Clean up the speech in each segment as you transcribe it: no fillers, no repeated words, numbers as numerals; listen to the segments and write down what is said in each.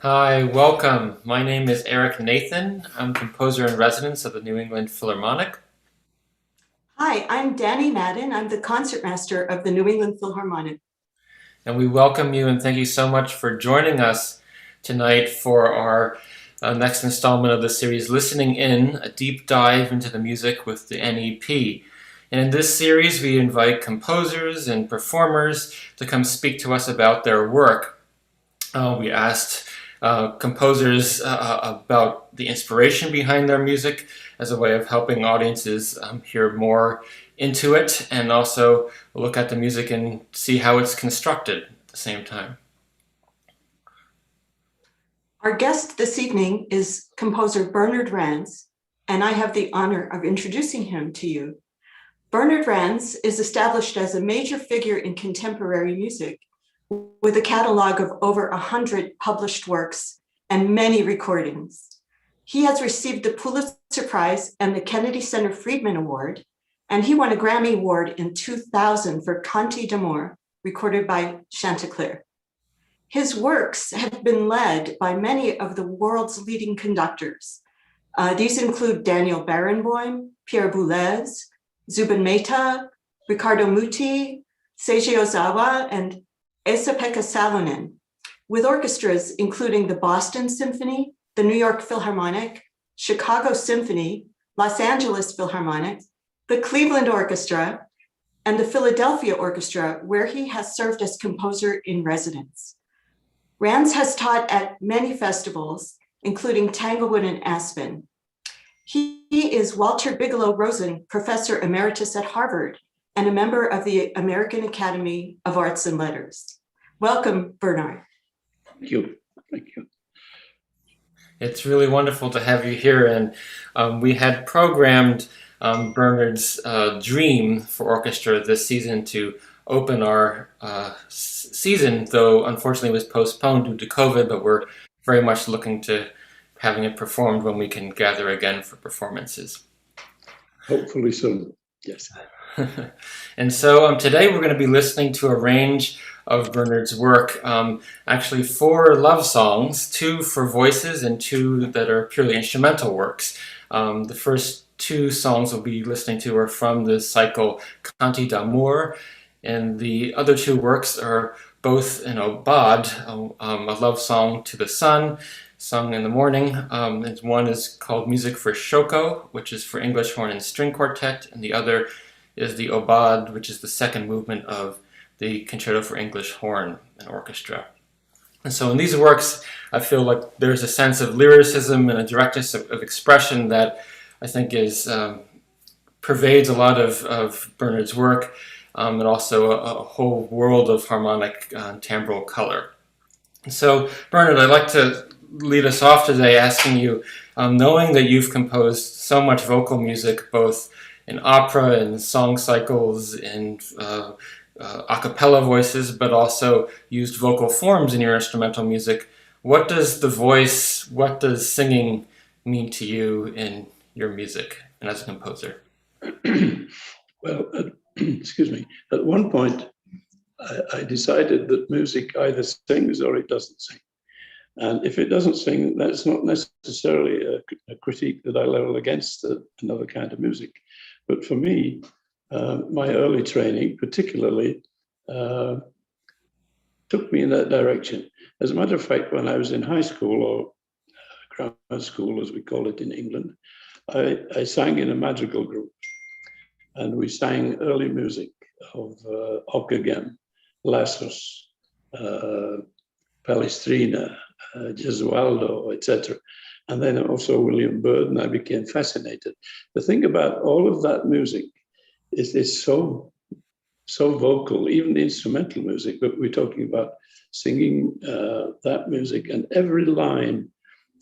Hi, welcome. My name is Eric Nathan. I'm composer in residence of the New England Philharmonic. Hi, I'm Dani Maddon. I'm the concertmaster of the New England Philharmonic. And we welcome you and thank you so much for joining us tonight for our next installment of the series, Listening In, a deep dive into the music with the NEP. And in this series, we invite composers and performers to come speak to us about their work. We asked composers about the inspiration behind their music as a way of helping audiences hear more into it and also look at the music and see how it's constructed at the same time. Our guest this evening is composer Bernard Rands, and I have the honor of introducing him to you. Bernard Rands is established as a major figure in contemporary music with a catalog of over 100 published works and many recordings. He has received the Pulitzer Prize and the Kennedy Center Friedman Award, and he won a Grammy Award in 2000 for Canti d'Amour, recorded by Chanticleer. His works have been led by many of the world's leading conductors. These include Daniel Barenboim, Pierre Boulez, Zubin Mehta, Ricardo Muti, Seiji Ozawa, and Esa-Pekka Salonen, with orchestras including the Boston Symphony, the New York Philharmonic, Chicago Symphony, Los Angeles Philharmonic, the Cleveland Orchestra, and the Philadelphia Orchestra, where he has served as composer in residence. Rands has taught at many festivals, including Tanglewood and Aspen. He is Walter Bigelow Rosen Professor Emeritus at Harvard and a member of the American Academy of Arts and Letters. Welcome, Bernard. Thank you. Thank you. It's really wonderful to have you here, and we had programmed Bernard's Dream for Orchestra this season to open our season, though unfortunately it was postponed due to COVID, but we're very much looking to having it performed when we can gather again for performances. Hopefully soon, yes. And so today we're going to be listening to a range of Bernard's work, actually 4 love songs, 2 for voices and 2 that are purely instrumental works. The first 2 songs we'll be listening to are from the cycle Canti d'Amour, and the other 2 works are both an Aubade, a love song to the sun, sung in the morning. And one is called Music for Shoko, which is for English Horn and String Quartet, and the other is the Aubade, which is the second movement of the Concerto for English Horn and Orchestra. And so in these works, I feel like there's a sense of lyricism and a directness of expression that I think pervades a lot of Bernard's work, and also a whole world of harmonic timbral color. And so, Bernard, I'd like to lead us off today asking you, knowing that you've composed so much vocal music, both in opera and song cycles and a cappella voices, but also used vocal forms in your instrumental music. What does the voice, what does singing mean to you in your music and as a composer? Well, excuse me. At one point, I decided that music either sings or it doesn't sing. And if it doesn't sing, that's not necessarily a critique that I level against another kind of music. But for me, my early training particularly took me in that direction. As a matter of fact, when I was in high school, or grammar school as we call it in England, I sang in a madrigal group, and we sang early music of Ockeghem, Lassos, Palestrina, Gesualdo, etc. And then also William Byrd, and I became fascinated. The thing about all of that music is it's so vocal, even the instrumental music, but we're talking about singing that music, and every line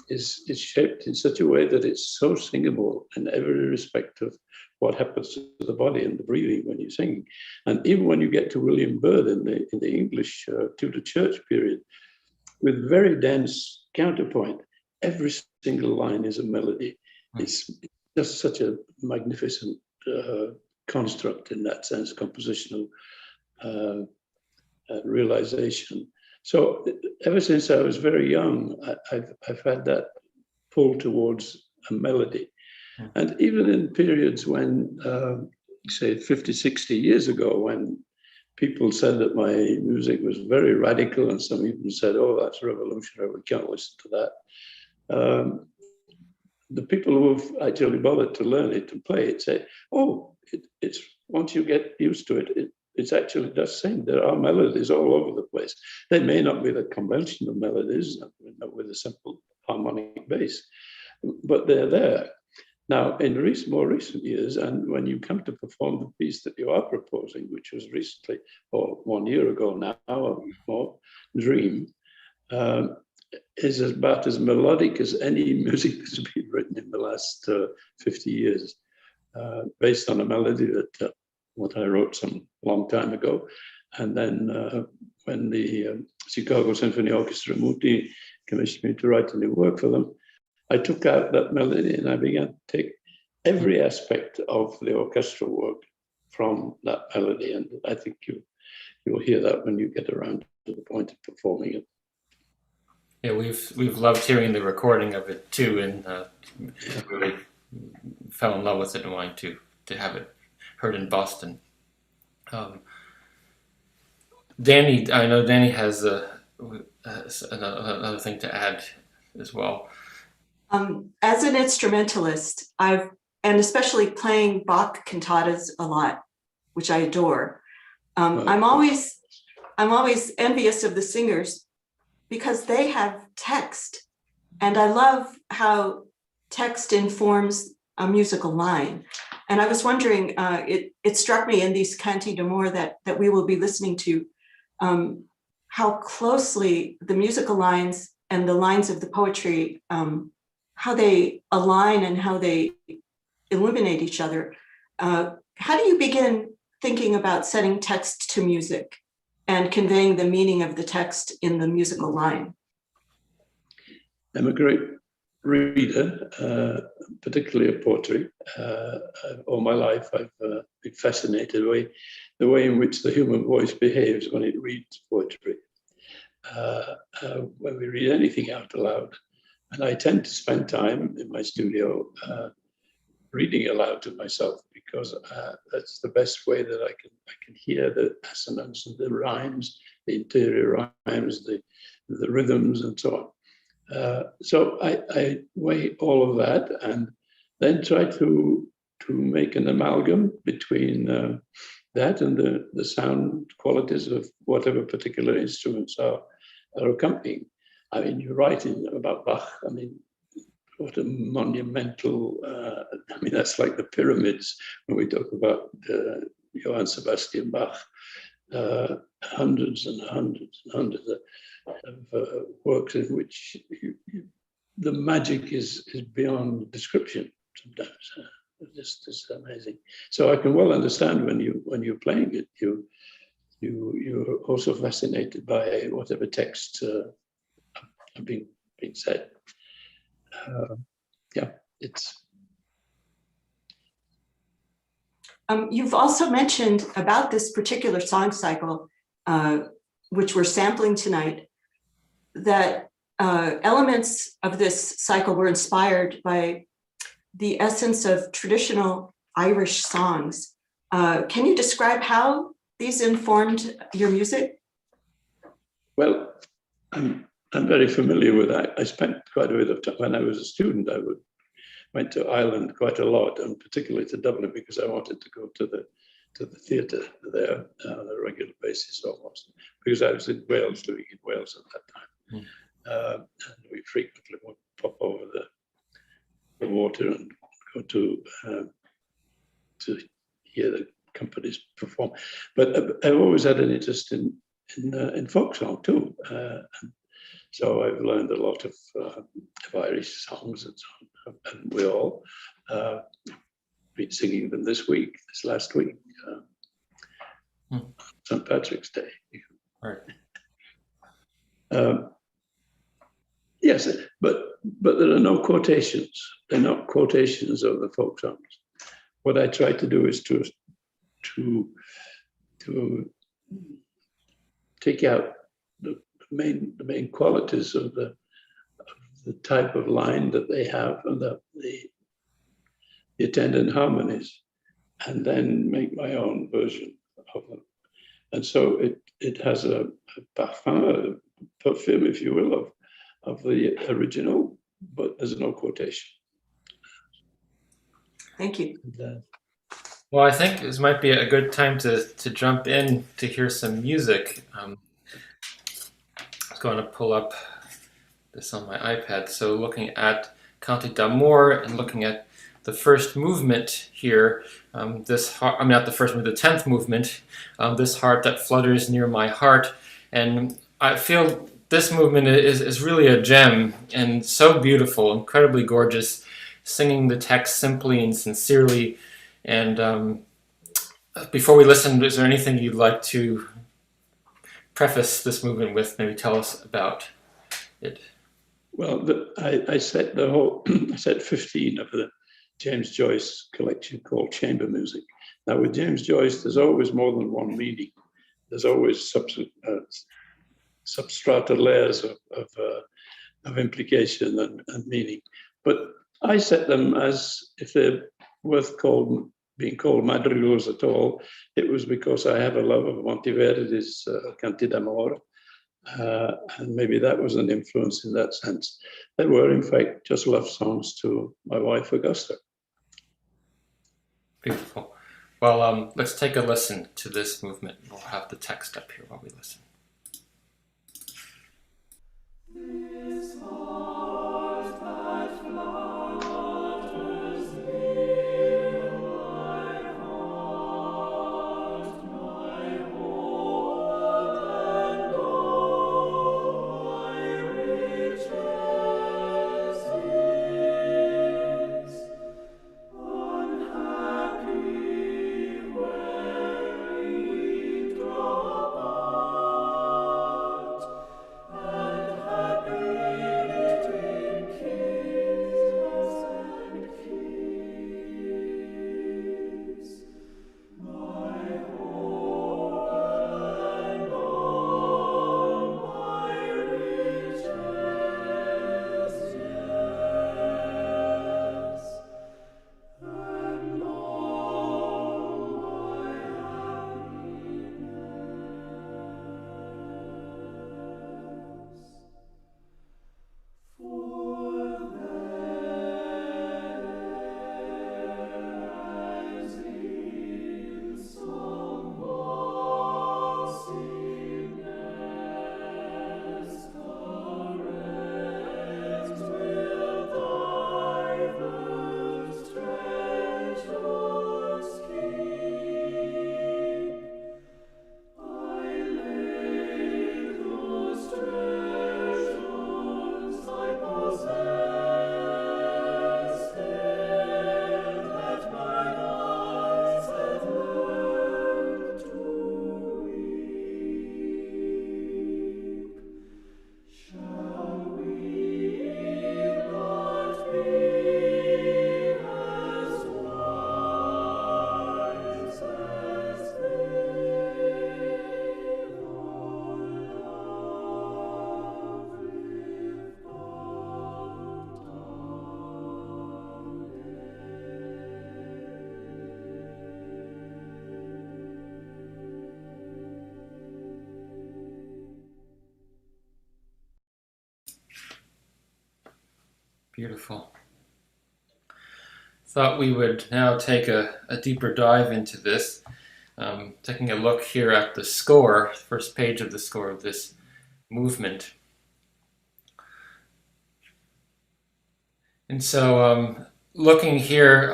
is shaped in such a way that it's so singable in every respect of what happens to the body and the breathing when you're singing. And even when you get to William Byrd in the English Tudor Church period, with very dense counterpoint, every single line is a melody. It's just such a magnificent construct in that sense, compositional realization. So ever since I was very young, I've had that pull towards a melody. And even in periods when, say 50, 60 years ago, when people said that my music was very radical, and some even said, oh, that's revolutionary, we can't listen to that. The people who have actually bothered to learn it, to play it, say, oh, it's once you get used to it, it actually does sing. There are melodies all over the place. They may not be the conventional melodies, not with a simple harmonic bass, but they're there. Now, in more recent years, and when you come to perform the piece that you are proposing, which was recently, or 1 year ago now, or more, Dream, is about as melodic as any music that's been written in the last 50 years, based on a melody that what I wrote some long time ago. And then when the Chicago Symphony Orchestra, Muti, commissioned me to write a new work for them, I took out that melody and I began to take every aspect of the orchestral work from that melody. And I think you'll hear that when you get around to the point of performing it. Yeah, we've loved hearing the recording of it too, and really fell in love with it and wanted to have it heard in Boston. Dani, I know Dani has another thing to add as well. As an instrumentalist, and especially playing Bach cantatas a lot, which I adore. I'm always envious of the singers because they have text, and I love how text informs a musical line. And I was wondering, it struck me in these Canti d'Amour that we will be listening to, how closely the musical lines and the lines of the poetry, how they align and how they illuminate each other. How do you begin thinking about setting text to music and conveying the meaning of the text in the musical line? I'm a great reader, particularly of poetry. All my life, I've been fascinated by the way in which the human voice behaves when it reads poetry. When we read anything out aloud, and I tend to spend time in my studio reading aloud to myself, because that's the best way that I can hear the assonance and the rhymes, the interior rhymes, the rhythms, and so on. So I weigh all of that and then try to make an amalgam between that and the sound qualities of whatever particular instruments are accompanying. I mean, you're right about Bach. I mean, what a monumental, I mean, that's like the pyramids when we talk about Johann Sebastian Bach. Hundreds and hundreds and hundreds of works in which the magic is beyond description sometimes. It's amazing. So I can well understand when you're playing it, you're also fascinated by whatever texts are being said. Yeah, it's. You've also mentioned about this particular song cycle, which we're sampling tonight, that elements of this cycle were inspired by the essence of traditional Irish songs. Can you describe how these informed your music? Well, I'm very familiar with that. I spent quite a bit of time when I was a student. I went to Ireland quite a lot, and particularly to Dublin, because I wanted to go to the theatre there on a regular basis almost, because I was in Wales, living in Wales at that time. And we frequently would pop over the water and go to hear the companies perform. But I've always had an interest in folk song too. And so I've learned a lot of Irish songs and so on. And we all been singing them this last week, St. Patrick's Day. Right. Yes, but there are no quotations. They're not quotations of the folk songs. What I try to do is to take out the the main qualities of the type of line that they have and the attendant harmonies, and then make my own version of them. And so it has a parfum, a perfume, if you will, of the original, but there's no quotation. Thank you. Well, I think this might be a good time to jump in to hear some music. I was going to pull up this on my iPad. So looking at Canti d'Amour and looking at the first movement here, this heart, I mean not the first movement, the 10th movement, this heart that flutters near my heart. And I feel this movement is really a gem and so beautiful, incredibly gorgeous, singing the text simply and sincerely. And before we listen, is there anything you'd like to preface this movement with? Maybe tell us about it. Well, I set the whole, I set 15 of the James Joyce collection called Chamber Music. Now with James Joyce, there's always more than one meaning. There's always substrata layers of implication and meaning. But I set them as if they're worth being called madrigals at all. It was because I have a love of Monteverdi's Canti d'Amore. And maybe that was an influence in that sense. They were, in fact, just love songs to my wife, Augusta. Beautiful. Well, let's take a listen to this movement. We'll have the text up here while we listen. Beautiful. Thought we would now take a deeper dive into this, taking a look here at the score, first page of the score of this movement. And so looking here,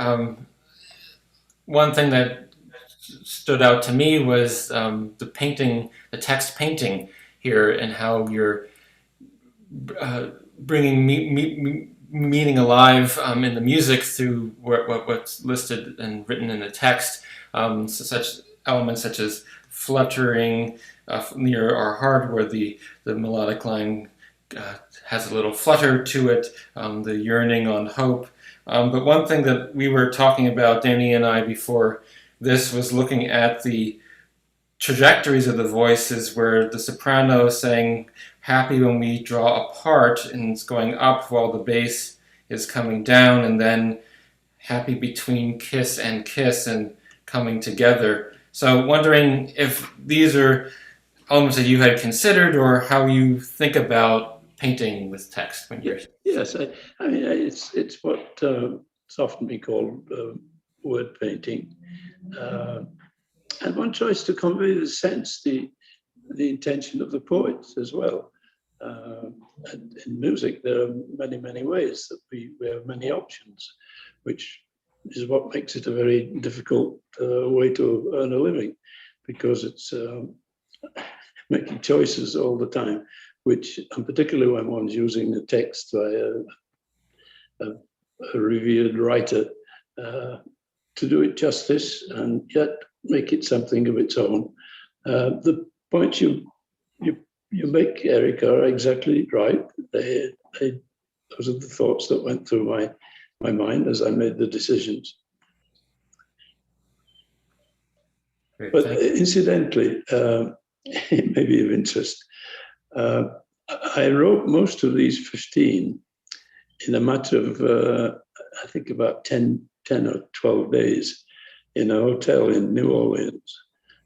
one thing that stood out to me was the painting, the text painting here, and how you're bringing meaning alive in the music through what's listed and written in the text. So such elements such as fluttering near our heart, where the melodic line has a little flutter to it, the yearning on hope. But one thing that we were talking about, Dani and I, before this, was looking at the trajectories of the voices where the soprano is saying happy when we draw apart and it's going up while the bass is coming down, and then happy between kiss and coming together. So wondering if these are elements that you had considered or how you think about painting with text when you're... Yes, I mean, it's what it's often been called word painting. And one tries to convey the sense, the intention of the poets as well. And in music, there are many, many ways that we have many options, which is what makes it a very difficult way to earn a living, because it's making choices all the time, which, and particularly when one's using a text by a revered writer, to do it justice and yet make it something of its own. The points you make, Eric, are exactly right. Those are the thoughts that went through my mind as I made the decisions. Great, but incidentally, it may be of interest, I wrote most of these 15 in a matter of, I think, about 10 or 12 days in a hotel in New Orleans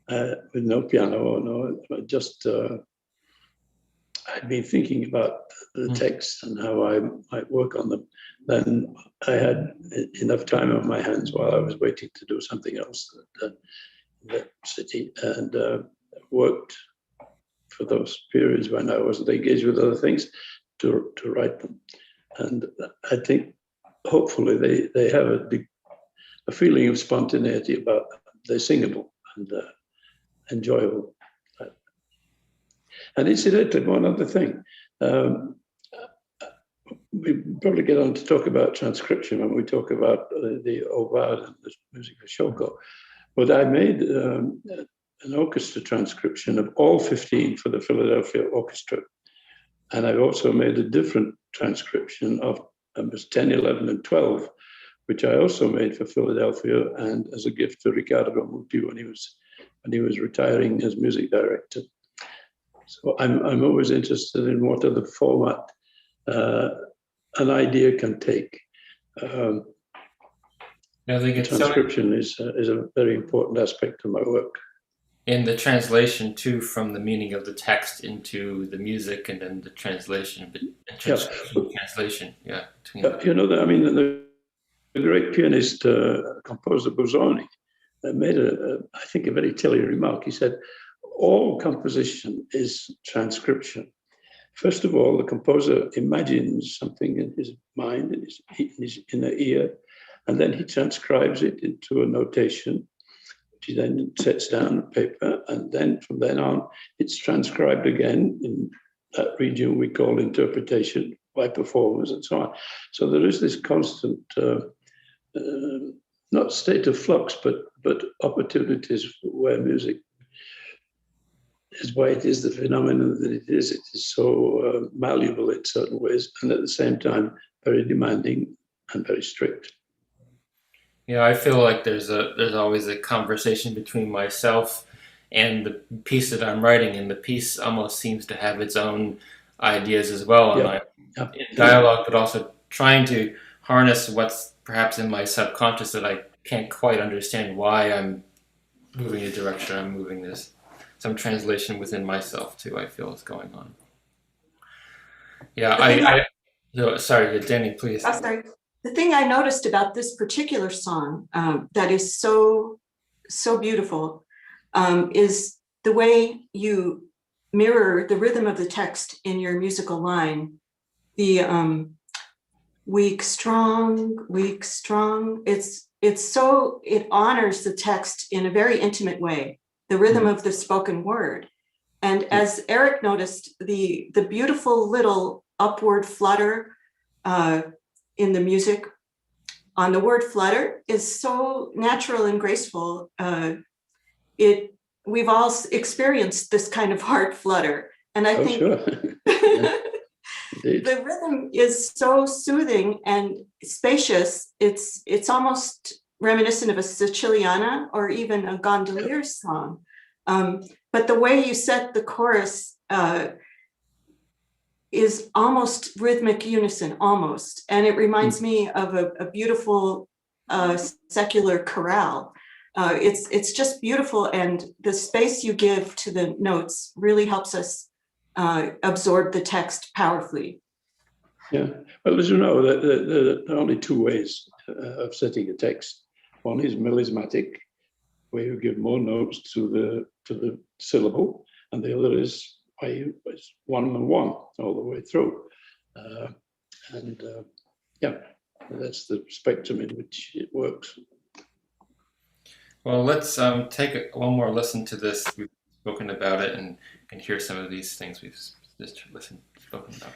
with no piano, just I'd been thinking about the text and how I might work on them. Then I had enough time on my hands while I was waiting to do something else in that city, and worked for those periods when I wasn't engaged with other things to write them. And I think hopefully they have a feeling of spontaneity about them. They're singable and enjoyable. And incidentally, one other thing, we probably get on to talk about transcription when we talk about the Aubade and the music for Shoko. But I made an orchestra transcription of all 15 for the Philadelphia Orchestra. And I've also made a different transcription of numbers 10, 11, and 12, which I also made for Philadelphia and as a gift to Riccardo Muti when he was retiring as music director. So I'm always interested in what other format an idea can take. I think it's transcription is a very important aspect of my work. In the translation too, from the meaning of the text into the music, and then the translation, translation, yeah. You know, I mean, the great pianist, composer Busoni made I think, a very telling remark. He said, all composition is transcription. First of all, the composer imagines something in his mind, in his inner ear, and then he transcribes it into a notation, which he then sets down on paper, and then from then on, it's transcribed again in that region we call interpretation by performers and so on. So there is this constant, not state of flux, but opportunities where music is why it is the phenomenon that it is. It is so malleable in certain ways, and at the same time, very demanding and very strict. Yeah, I feel like there's always a conversation between myself and the piece that I'm writing, and the piece almost seems to have its own ideas as well. And I'm in dialogue, but also trying to harness what's perhaps in my subconscious that I can't quite understand why I'm moving the direction I'm moving this. Some translation within myself too, I feel, is going on. Yeah, sorry, Dani, please. Oh, sorry. The thing I noticed about this particular song that is so beautiful is the way you mirror the rhythm of the text in your musical line. The weak, strong, weak, strong. It honors the text in a very intimate way, the rhythm of the spoken word. And as Eric noticed, the beautiful little upward flutter in the music on the word flutter is so natural and graceful. We've all experienced this kind of heart flutter. And I think sure. the rhythm is so soothing and spacious. It's almost reminiscent of a Siciliana or even a gondolier song. But the way you set the chorus is almost rhythmic unison, almost. And it reminds me of a beautiful secular chorale. It's just beautiful, and the space you give to the notes really helps us absorb the text powerfully. Yeah, well, as you know, there are only two ways of setting a text. One is melismatic, where you give more notes to the syllable, and the other is where you it's 1 and 1 all the way through. Yeah, that's the spectrum in which it works. Well, let's take one more listen to this. We've spoken about it, and you can hear some of these things we've just spoken about.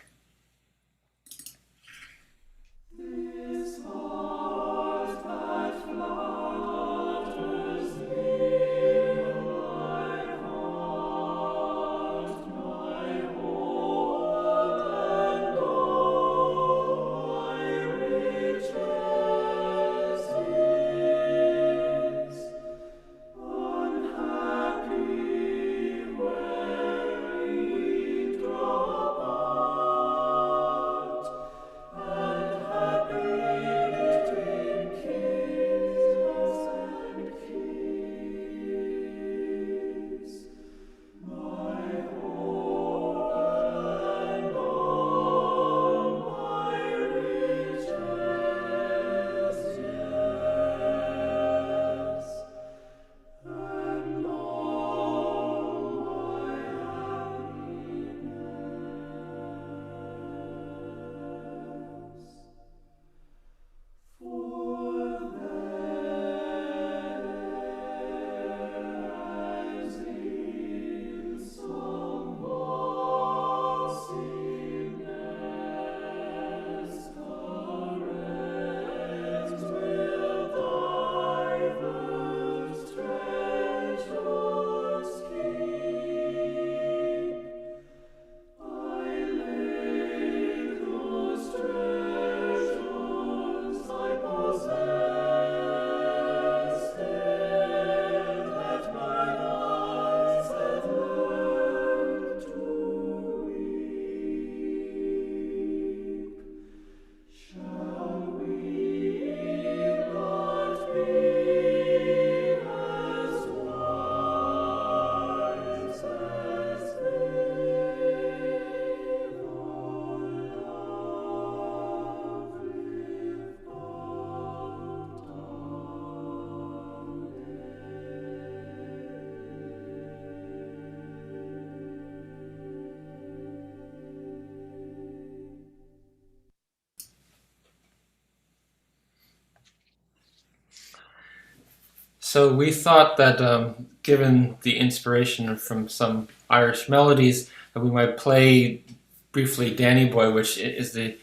So we thought that given the inspiration from some Irish melodies, that we might play briefly Danny Boy, which is the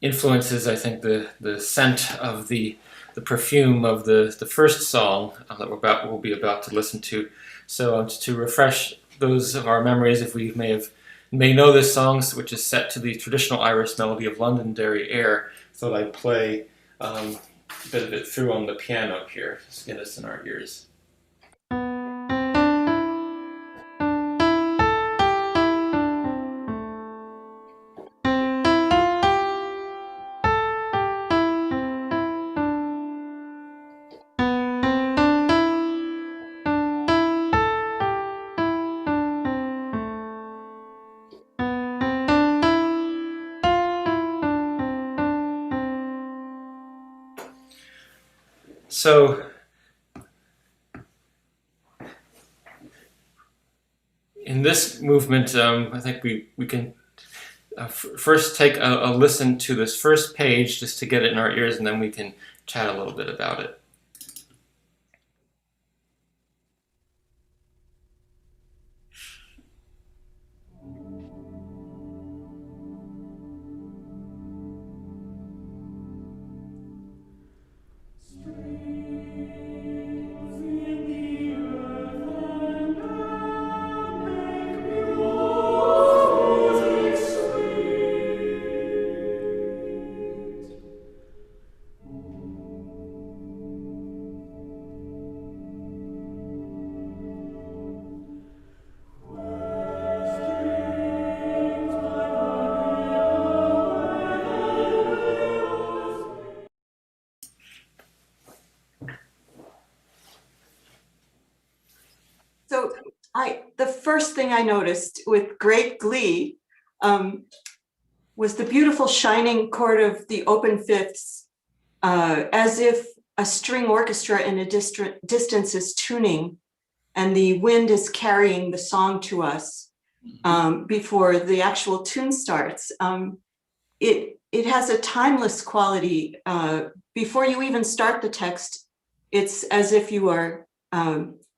influences, I think, the scent of the perfume of the first song that we'll be about to listen to. So to refresh those of our memories, if we may know this song, which is set to the traditional Irish melody of Londonderry Air, so I play a bit of it through on the piano here, just get us in our ears. So in this movement, I think we can first take a listen to this first page just to get it in our ears, and then we can chat a little bit about it. first thing I noticed with great glee was the beautiful shining chord of the open fifths, as if a string orchestra in a distance is tuning and the wind is carrying the song to us before the actual tune starts. It has a timeless quality. Before you even start the text, it's as if you are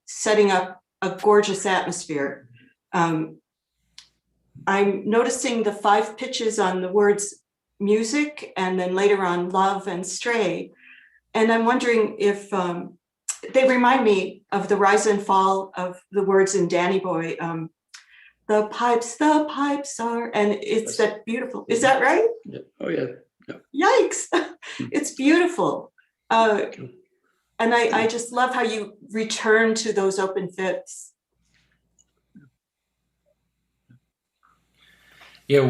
setting up a gorgeous atmosphere. I'm noticing the 5 pitches on the words music, and then later on love and stray. And I'm wondering if they remind me of the rise and fall of the words in Danny Boy. The pipes are, and it's that beautiful. Is that right? Yeah. Oh, yeah. Yeah. Yikes. It's beautiful. And I just love how you return to those open fifths. Yeah,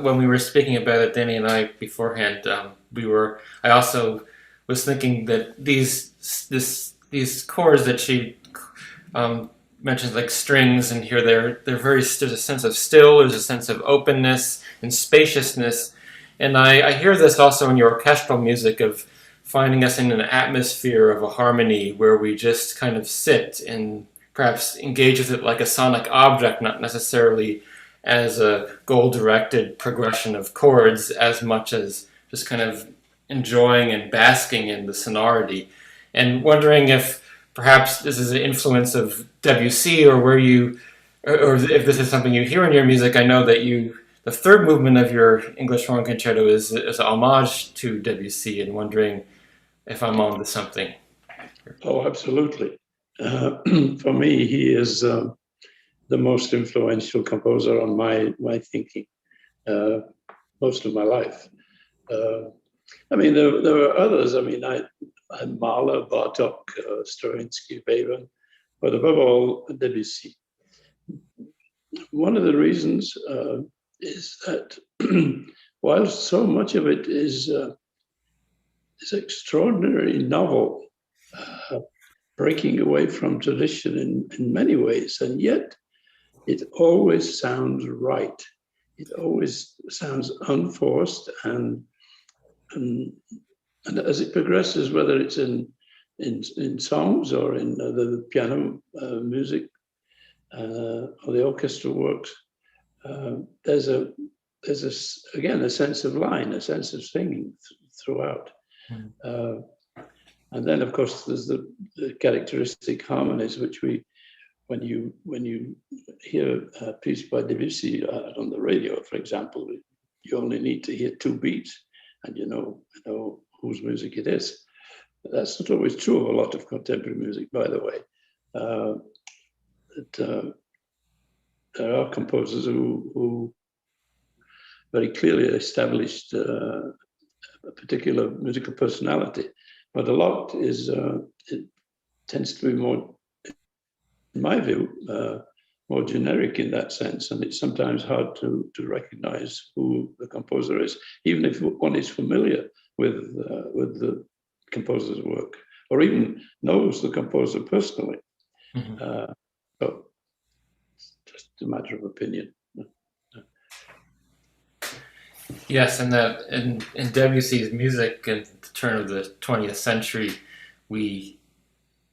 when we were speaking about it, Dani and I beforehand, I also was thinking that these chords that she mentions, like strings, and here there's a sense of still, there's a sense of openness and spaciousness, and I hear this also in your orchestral music of finding us in an atmosphere of a harmony where we just kind of sit and perhaps engage with it like a sonic object, not necessarily as a goal-directed progression of chords as much as just kind of enjoying and basking in the sonority. And wondering if perhaps this is an influence of Debussy, or or if this is something you hear in your music. I know that the third movement of your English Horn Concerto is an homage to Debussy, and wondering if I'm on to something. Oh, absolutely. For me, he is the most influential composer on my thinking most of my life. I mean, there were others. I mean, I had Mahler, Bartok, Stravinsky, Webern, but above all, Debussy. One of the reasons is that while so much of it is extraordinarily novel, breaking away from tradition in many ways, and yet it always sounds right. It always sounds unforced, and as it progresses, whether it's in songs or in the piano music or the orchestral works, there's again a sense of line, a sense of singing throughout. And then, of course, there's the characteristic harmonies, which when you hear a piece by Debussy on the radio, for example, you only need to hear 2 beats, and you know whose music it is. That's not always true of a lot of contemporary music, by the way. There are composers who very clearly established a particular musical personality, but a lot it tends to be more, in my view, more generic in that sense, and it's sometimes hard to recognize who the composer is, even if one is familiar with the composer's work, or even knows the composer personally. So it's just a matter of opinion. Yes, and that in Debussy's music at the turn of the 20th century, we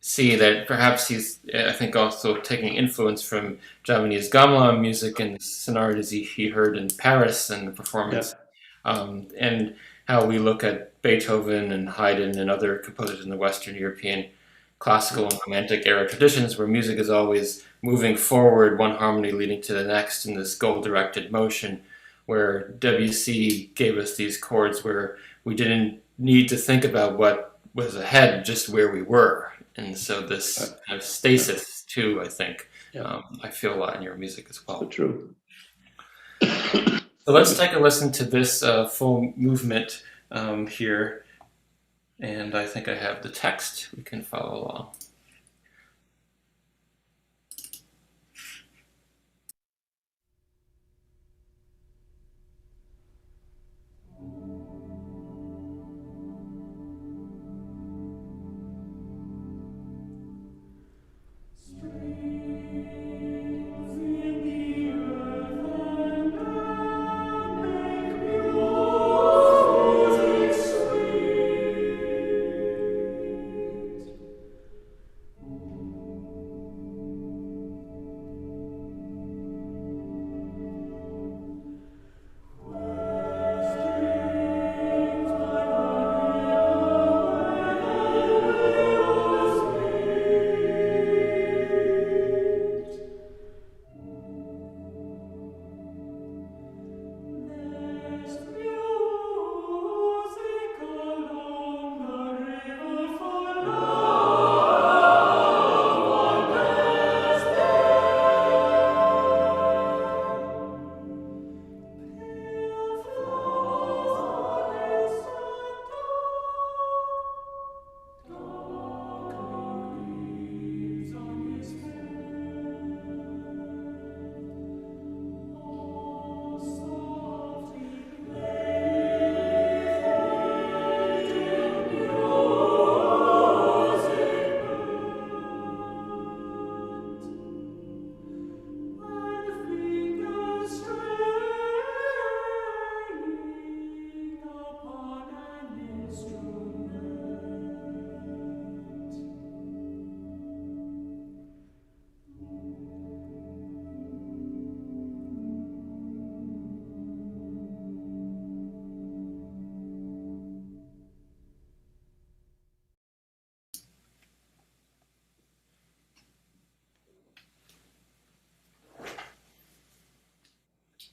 see that perhaps he's, I think, also taking influence from Javanese gamelan music and sonatas he heard in Paris and the performance, and how we look at Beethoven and Haydn and other composers in the Western European classical and romantic era traditions, where music is always moving forward, one harmony leading to the next in this goal-directed motion, where Debussy gave us these chords where we didn't need to think about what was ahead, just where we were. And so this kind of stasis too, I think, I feel a lot in your music as well. So true. So let's take a listen to this full movement here. And I think I have the text. We can follow along. Strings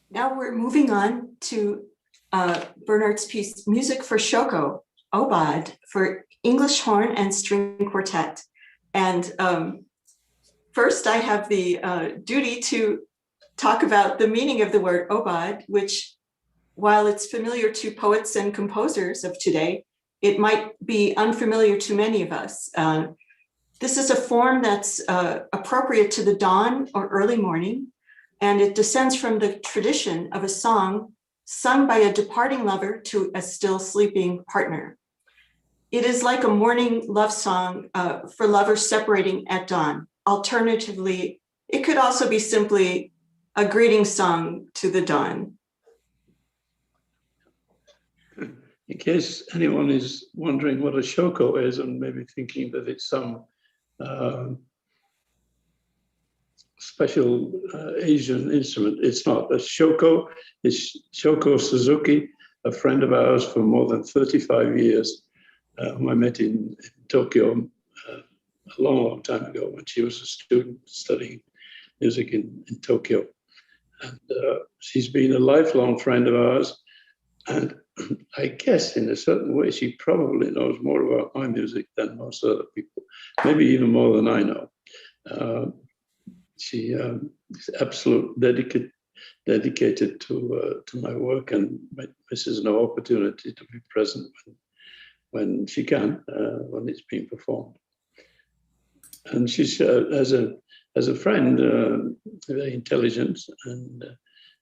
Now we're moving on to Bernard's piece, Music for Shoko, Aubade, for English horn and string quartet. And first, I have the duty to talk about the meaning of the word Aubade, which, while it's familiar to poets and composers of today, it might be unfamiliar to many of us. This is a form that's appropriate to the dawn or early morning, and it descends from the tradition of a song sung by a departing lover to a still sleeping partner. It is like a morning love song for lovers separating at dawn. Alternatively, it could also be simply a greeting song to the dawn. In case anyone is wondering what a shoko is and maybe thinking that it's some special Asian instrument, it's not. A shoko is Shoko Suzuki, a friend of ours for more than 35 years, whom I met in Tokyo a long, long time ago when she was a student studying music in Tokyo. And she's been a lifelong friend of ours. And I guess in a certain way, she probably knows more about my music than most other people, maybe even more than I know. She is absolutely dedicated to my work and misses no opportunity to be present when she can, when it's being performed. And she's, as a friend, very intelligent, and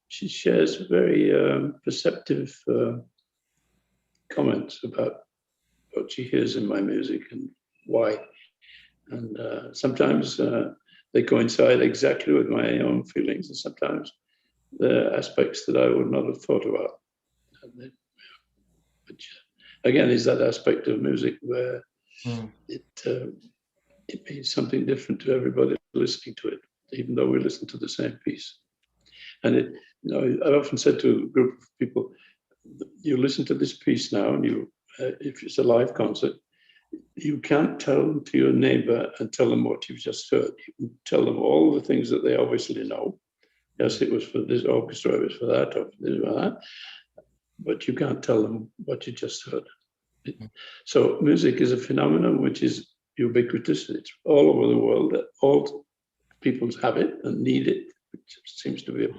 she shares very perceptive comments about what she hears in my music and why. And sometimes they coincide exactly with my own feelings, and sometimes they're aspects that I would not have thought about. Which, again, is that aspect of music where it means something different to everybody listening to it, even though we listen to the same piece. And I've often said to a group of people, you listen to this piece now, and if it's a live concert, you can't tell to your neighbor and tell them what you've just heard. You can tell them all the things that they obviously know. Yes, it was for this orchestra, it was for that, or for this or that. But you can't tell them what you just heard. So music is a phenomenon which is ubiquitous. It's all over the world. All people have it and need it, which seems to be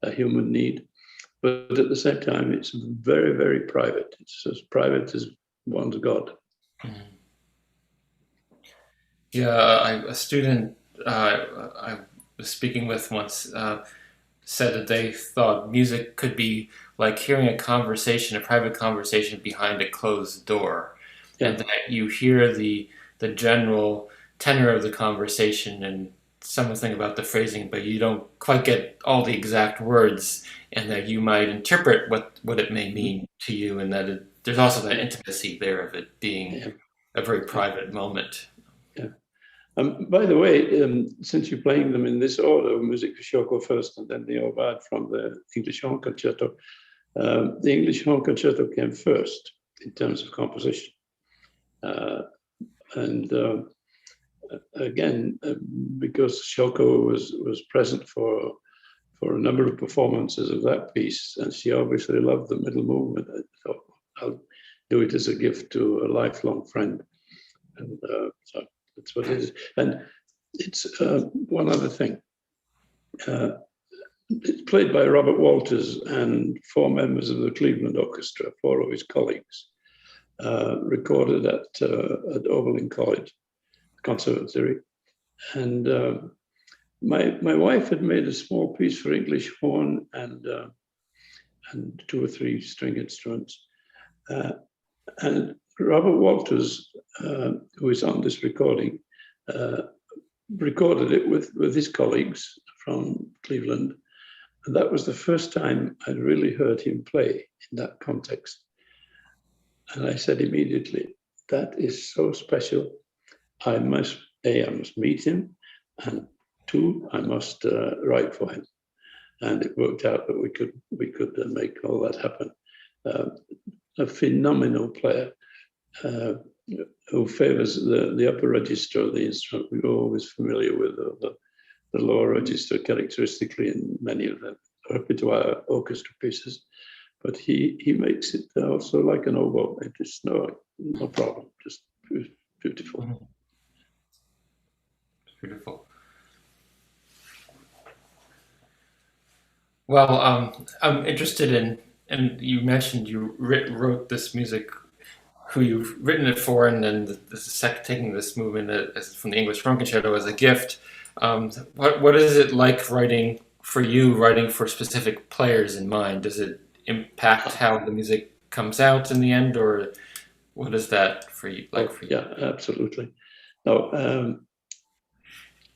a human need. But at the same time, it's very, very private. It's as private as one's God. Yeah, a student I was speaking with once said that they thought music could be like hearing a private conversation behind a closed door, and that you hear the general tenor of the conversation and something about the phrasing, but you don't quite get all the exact words, and that you might interpret what it may mean to you, and that there's also that intimacy there of it being a very private moment. Yeah. By the way, since you're playing them in this order, Music for Shoko first and then the Aubade from the English Horn Concerto, the English Horn Concerto came first in terms of composition. Again, because Shoko was present for a number of performances of that piece, and she obviously loved the middle movement, I thought, I'll do it as a gift to a lifelong friend. And so that's what it is. And it's one other thing. It's played by Robert Walters and 4 members of the Cleveland Orchestra, 4 of his colleagues, recorded at Oberlin College Conservatory. And my wife had made a small piece for English horn and 2 or 3 string instruments. And Robert Walters, who is on this recording, recorded it with his colleagues from Cleveland. And that was the first time I'd really heard him play in that context. And I said immediately, that is so special. I must meet him, and 2, I must write for him. And it worked out that we could make all that happen. A phenomenal player who favors the upper register of the instrument. We're always familiar with the lower register characteristically in many of the repertoire orchestra pieces, but he makes it also like an oboe. It is no problem, just beautiful. Mhm. Beautiful. Well, I'm interested in, and you mentioned you wrote this music, who you've written it for, and then this is taking this movement as from the English Horn Concerto as a gift. What is it like writing for you, writing for specific players in mind? Does it impact how the music comes out in the end, or what is that for you like for you? Yeah, absolutely. No,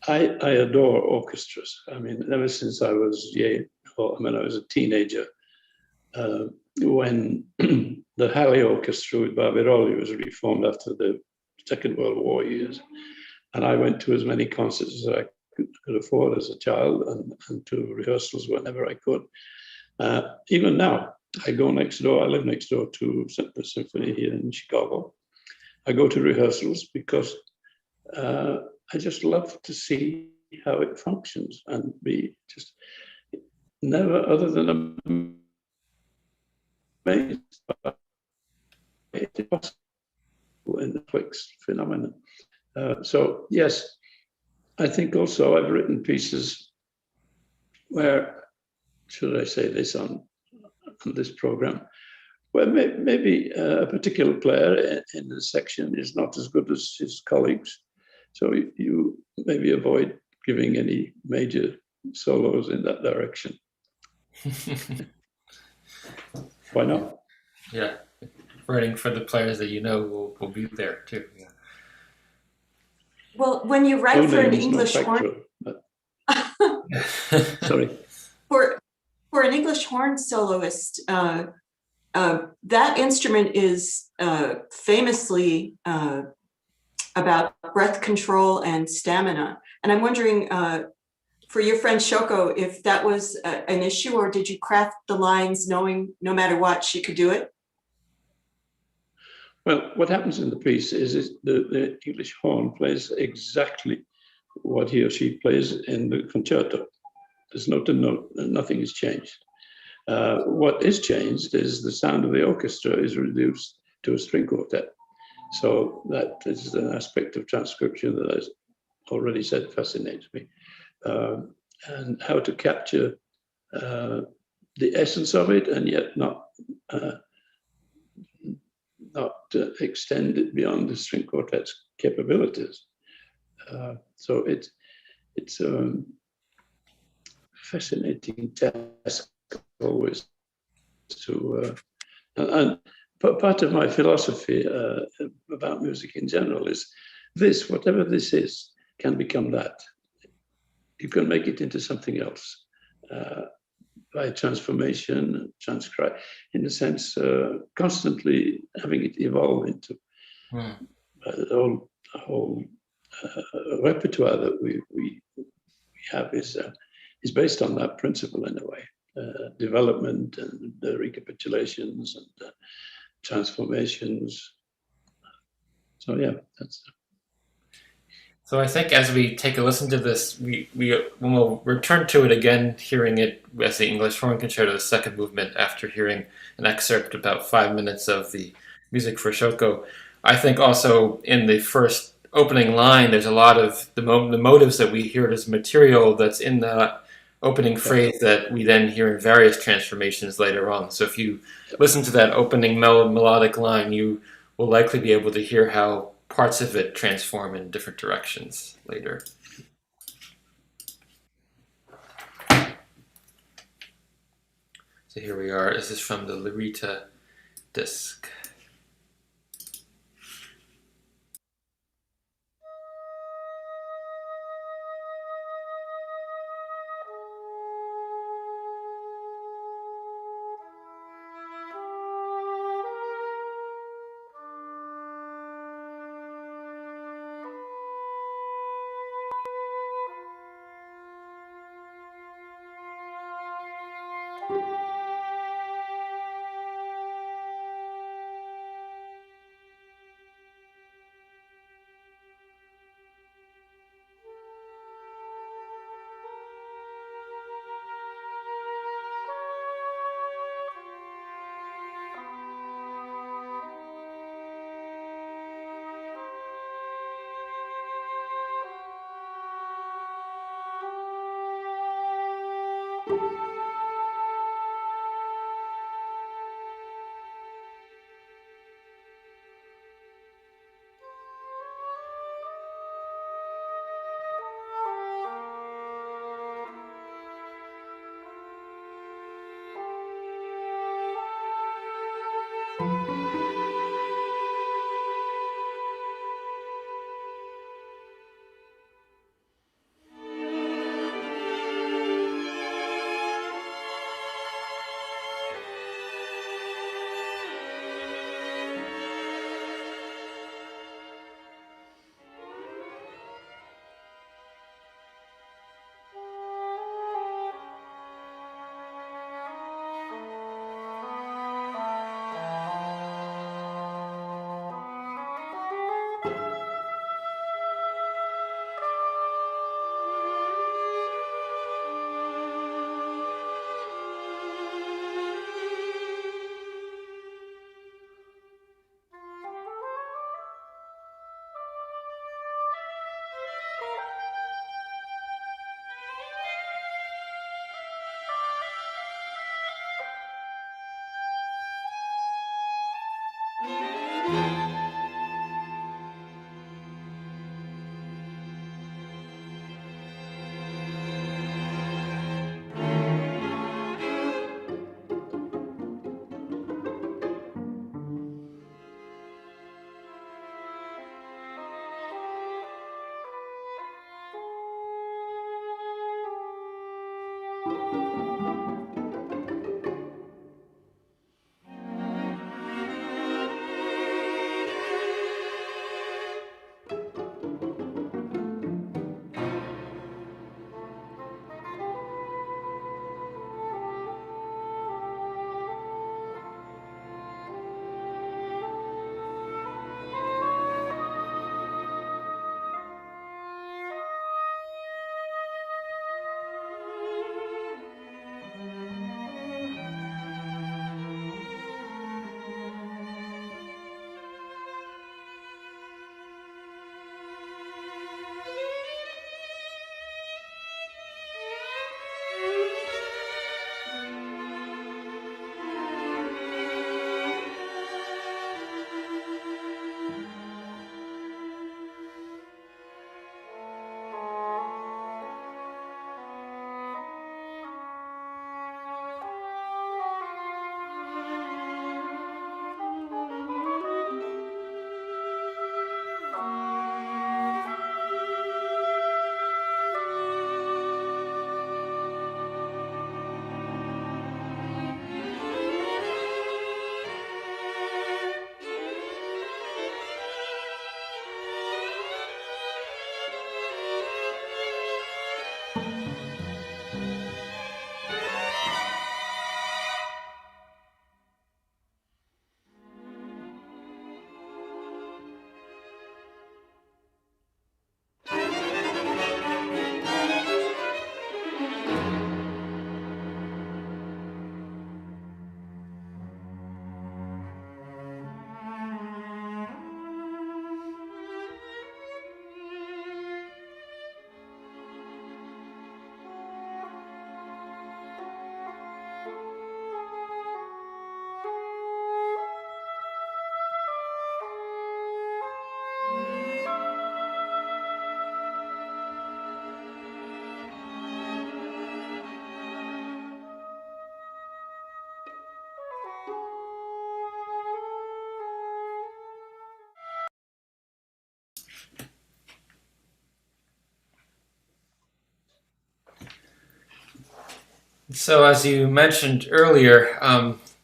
I adore orchestras. I mean, ever since I was I was a teenager, when the Halley Orchestra with Barbirolli was reformed after the Second World War years, and I went to as many concerts as I could afford as a child, and to rehearsals whenever I could. Even now, I go next door. I live next door to the Symphony here in Chicago. I go to rehearsals because I just love to see how it functions and be just never other than amazed by it possible in the Flix phenomenon. So yes, I think also I've written pieces where, should I say this on this program, where maybe a particular player in the section is not as good as his colleagues. So you maybe avoid giving any major solos in that direction. Why not? Yeah, writing for the players that you know will be there too. Yeah. Well, when you write for an English horn, Sorry. For an English horn soloist, that instrument is famously about breath control and stamina. And I'm wondering, for your friend Shoko, if that was an issue, or did you craft the lines knowing no matter what she could do it? Well, what happens in the piece is the English horn plays exactly what he or she plays in the concerto. There's nothing is changed. What is changed is the sound of the orchestra is reduced to a string quartet. So that is an aspect of transcription that I already said fascinates me. And how to capture the essence of it and yet not extend it beyond the string quartet's capabilities. So it's a fascinating task always to, and part of my philosophy about music in general is this, whatever this is, can become that. You can make it into something else by transformation, transcribe, in a sense, constantly having it evolve into the whole repertoire that we have is based on that principle in a way. Development and recapitulations and transformations. So yeah, that's. So I think as we take a listen to this, we'll return to it again, hearing it as the English Horn Concerto, the second movement, after hearing an excerpt about 5 minutes of the music for Shoko. I think also in the first opening line, there's a lot of the motives that we hear as material that's in the opening phrase that we then hear in various transformations later on. So if you listen to that opening melodic line, you will likely be able to hear how parts of it transform in different directions later. So here we are. This is from the Lyrita disc. So, as you mentioned earlier,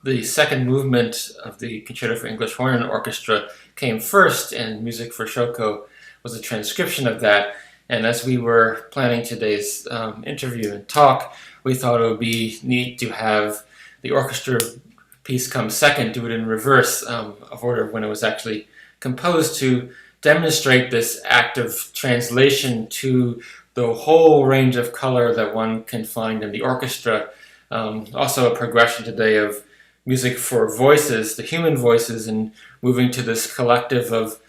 the second movement of the Concerto for English Horn and Orchestra came first, and Music for Shoko was a transcription of that. And as we were planning today's interview and talk, we thought it would be neat to have the orchestra piece come second, do it in reverse of order when it was actually composed, to demonstrate this act of translation to the whole range of color that one can find in the orchestra. Also a progression today of music for voices, the human voices, and moving to this collective of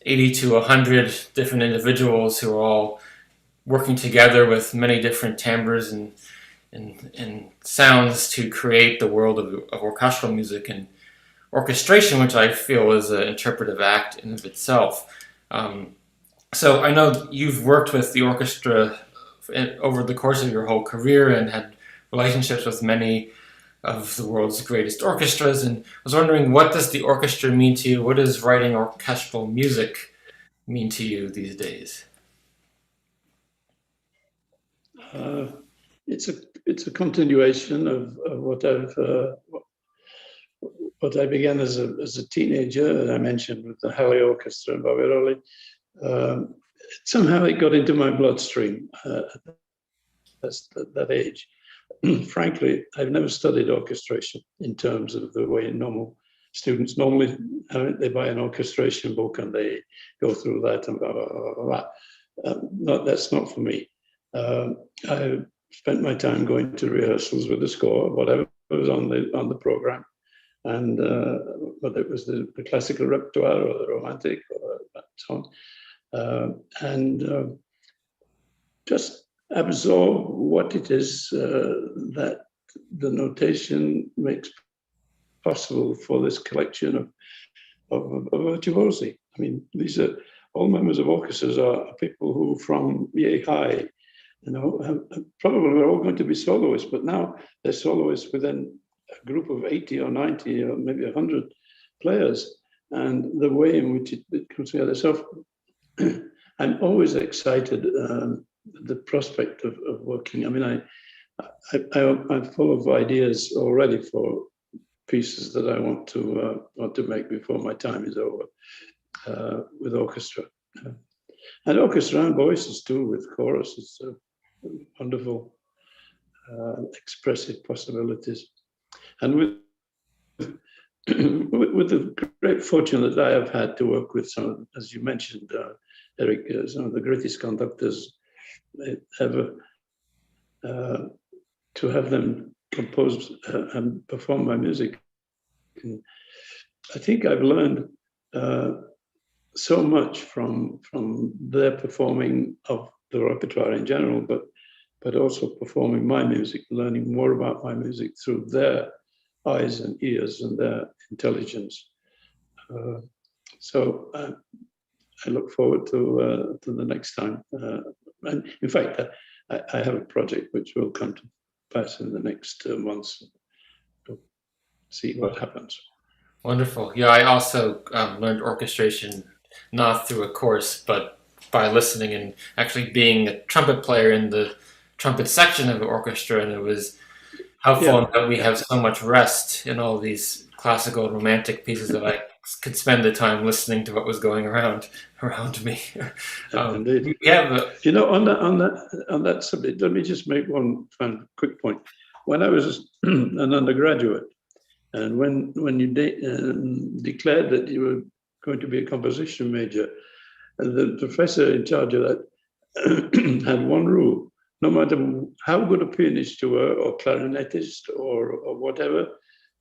80 to 100 different individuals who are all working together with many different timbres and and sounds to create the world of orchestral music and orchestration, which I feel is an interpretive act in of itself. So I know you've worked with the orchestra over the course of your whole career and had relationships with many of the world's greatest orchestras, and I was wondering, what does the orchestra mean to you? What does writing orchestral music mean to you these days? It's a continuation of what I began as a teenager, and I mentioned with the Halle Orchestra and Bobby somehow it got into my bloodstream at that age. Frankly, I've never studied orchestration in terms of the way normal students normally they buy an orchestration book and they go through that and blah, blah, blah, blah, blah. No, that's not for me. I spent my time going to rehearsals with the score, whatever was on the program, and whether it was the classical repertoire or the romantic or that song, and just absorb what it is that the notation makes possible for this collection of virtuosi. I mean, these are all members of orchestras are people who from yay high, probably we're all going to be soloists, but now they're soloists within a group of 80 or 90 or maybe 100 players, and the way in which it comes together. So I'm always excited the prospect of working. I mean, I'm full of ideas already for pieces that I want to make before my time is over with orchestra, and orchestra and voices too with chorus. It's wonderful, expressive possibilities, and with the great fortune that I have had to work with some, as you mentioned, Eric, some of the greatest conductors ever, to have them compose and perform my music. And I think I've learned so much from their performing of the repertoire in general, but also performing my music, learning more about my music through their eyes and ears and their intelligence. So I look forward to the next time. And in fact, I have a project which will come to pass in the next months. We'll see what happens. Wonderful. Yeah, I also learned orchestration not through a course, but by listening and actually being a trumpet player in the trumpet section of the orchestra, and it was helpful that we have so much rest in all these classical and romantic pieces that I could spend the time listening to what was going around me. Indeed. Yeah, on that subject, let me just make one quick point. When I was an undergraduate, and when you declared that you were going to be a composition major, the professor in charge of that had one rule: no matter how good a pianist you were, or clarinetist, or whatever,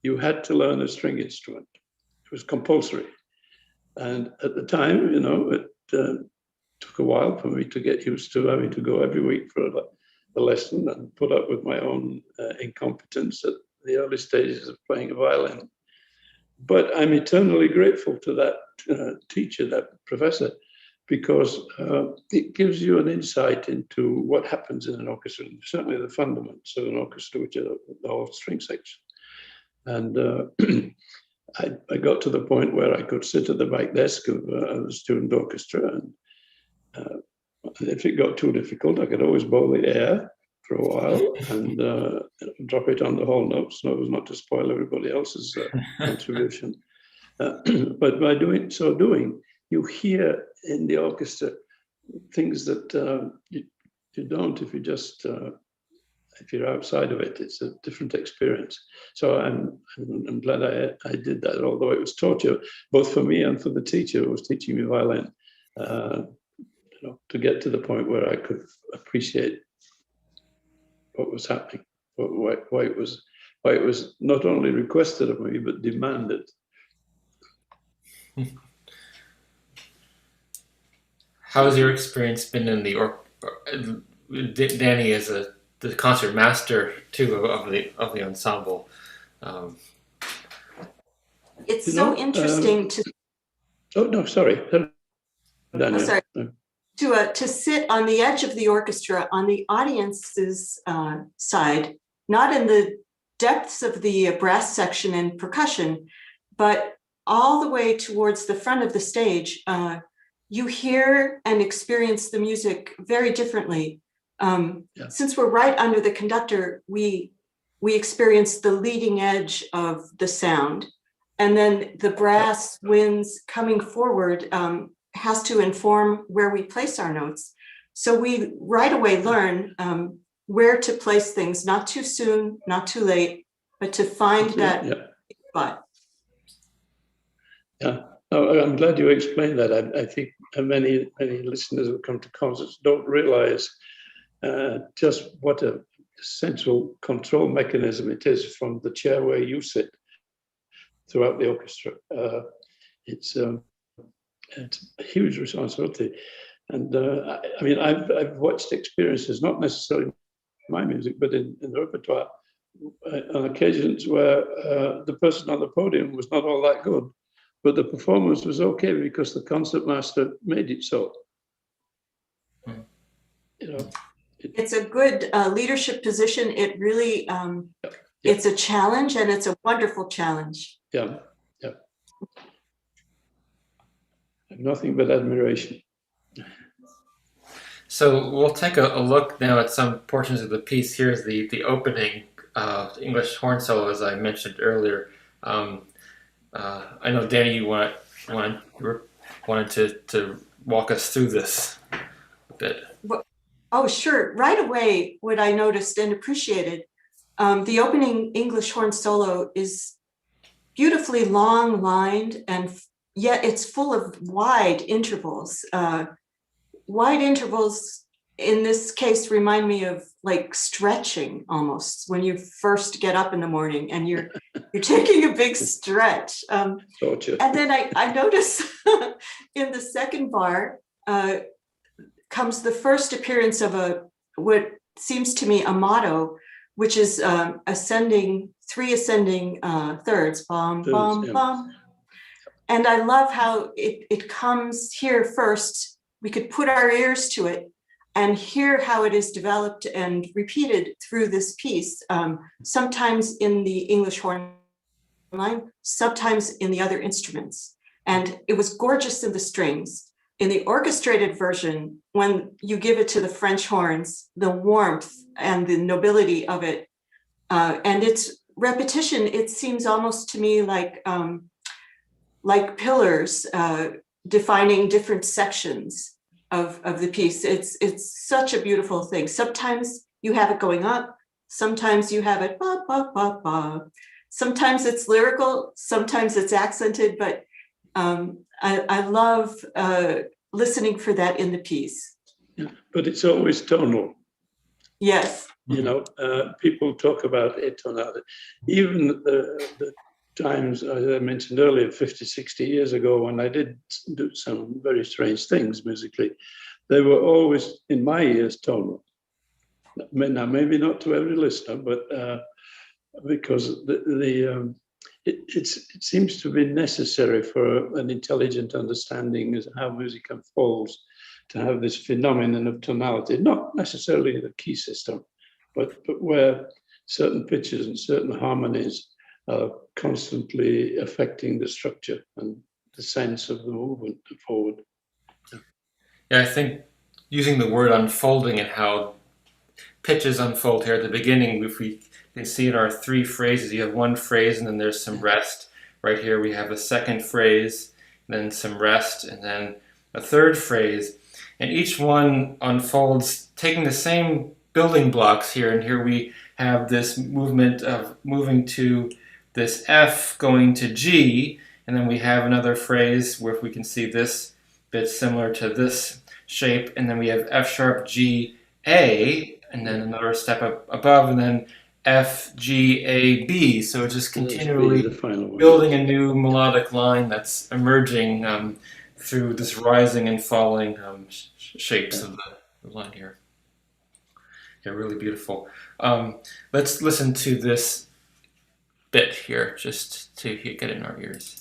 you had to learn a string instrument. It was compulsory. And at the time, it took a while for me to get used to having to go every week for a lesson and put up with my own incompetence at the early stages of playing a violin. But I'm eternally grateful to that teacher, that professor, because it gives you an insight into what happens in an orchestra, certainly the fundamentals of an orchestra, which are the whole string section. And I got to the point where I could sit at the back desk of the student orchestra, and if it got too difficult, I could always bowl the air for a while and drop it on the whole notes, so as not to spoil everybody else's contribution. But by doing, you hear in the orchestra things that you don't if you just if you're outside of it. It's a different experience. So I'm glad I did that, although it was torture both for me and for the teacher who was teaching me violin, to get to the point where I could appreciate what was happening, why it was not only requested of me but demanded. How has your experience been in the Dani as a the concertmaster too of the ensemble. Um, It's so interesting to. Oh no, sorry. Oh, sorry. To sit on the edge of the orchestra on the audience's side, not in the depths of the brass section and percussion, but all the way towards the front of the stage, you hear and experience the music very differently. Since we're right under the conductor, we experience the leading edge of the sound, and then the brass winds coming forward has to inform where we place our notes. So we right away learn where to place things, not too soon, not too late, but to find that spot. Yeah, I'm glad you explained that. I think many listeners who come to concerts don't realize just what a central control mechanism it is from the chair where you sit throughout the orchestra. It's a huge responsibility. And I mean, I've watched experiences, not necessarily my music, but in the repertoire, on occasions where the person on the podium was not all that good, but the performance was okay because the concertmaster made it so. You know, it's a good leadership position. It really, it's a challenge, and it's a wonderful challenge. Yeah. Nothing but admiration. So we'll take a look now at some portions of the piece. Here's the opening English horn solo, as I mentioned earlier. I know, Dani, you wanted to walk us through this a bit. Oh, sure. Right away, what I noticed and appreciated, the opening English horn solo is beautifully long lined, and yet it's full of wide intervals. Wide intervals in this case remind me of like stretching almost when you first get up in the morning and you're taking a big stretch. And then I notice in the second bar comes the first appearance of what seems to me a motto, which is three ascending thirds, bum, bum, bum. And I love how it comes here first. We could put our ears to it and hear how it is developed and repeated through this piece, sometimes in the English horn line, sometimes in the other instruments. And it was gorgeous in the strings. In the orchestrated version, when you give it to the French horns, the warmth and the nobility of it, and its repetition, it seems almost to me like pillars defining different sections of the piece. It's such a beautiful thing. Sometimes you have it going up, sometimes you have it ba ba ba ba. Sometimes it's lyrical, sometimes it's accented, but I love listening for that in the piece. Yeah, but it's always tonal. Yes. You know, people talk about atonality. Even the times, as I mentioned earlier, 50, 60 years ago, when I did do some very strange things musically, they were always, in my ears, tonal. Now, maybe not to every listener, but because it seems to be necessary for an intelligent understanding of how music unfolds to have this phenomenon of tonality, not necessarily the key system, but where certain pitches and certain harmonies are constantly affecting the structure and the sense of the movement forward. Yeah, I think using the word unfolding and how pitches unfold here at the beginning, if we can see in our three phrases, you have one phrase and then there's some rest. Right here we have a second phrase, then some rest, and then a third phrase. And each one unfolds taking the same building blocks here. And here we have this movement of moving to this F going to G, and then we have another phrase where we can see this bit similar to this shape, and then we have F sharp G A, and then another step up above, and then F G A B. So it's just continually building a new melodic line that's emerging through this rising and falling shapes of the line here. Yeah, really beautiful. Let's listen to this bit here, just to get it in our ears.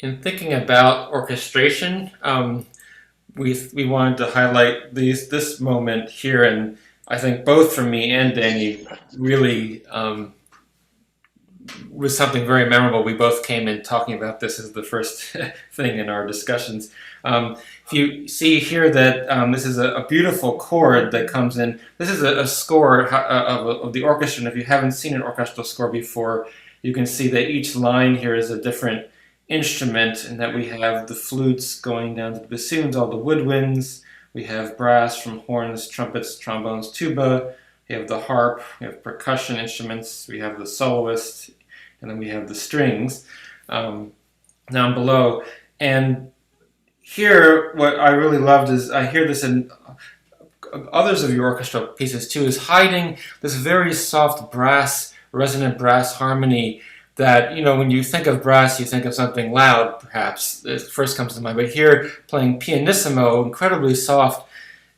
In thinking about orchestration, we wanted to highlight this moment here, and I think both for me and Dani really was something very memorable. We both came in talking about this as the first thing in our discussions. If you see here that this is a beautiful chord that comes in, this is a score of the orchestra, and if you haven't seen an orchestral score before, you can see that each line here is a different instrument, and that we have the flutes going down to the bassoons, all the woodwinds, we have brass from horns, trumpets, trombones, tuba, we have the harp, we have percussion instruments, we have the soloist, and then we have the strings down below. And here, what I really loved is, I hear this in others of your orchestral pieces too, is hiding this very soft brass, resonant brass harmony that, you know, when you think of brass, you think of something loud, perhaps. It first comes to mind. But here, playing pianissimo, incredibly soft,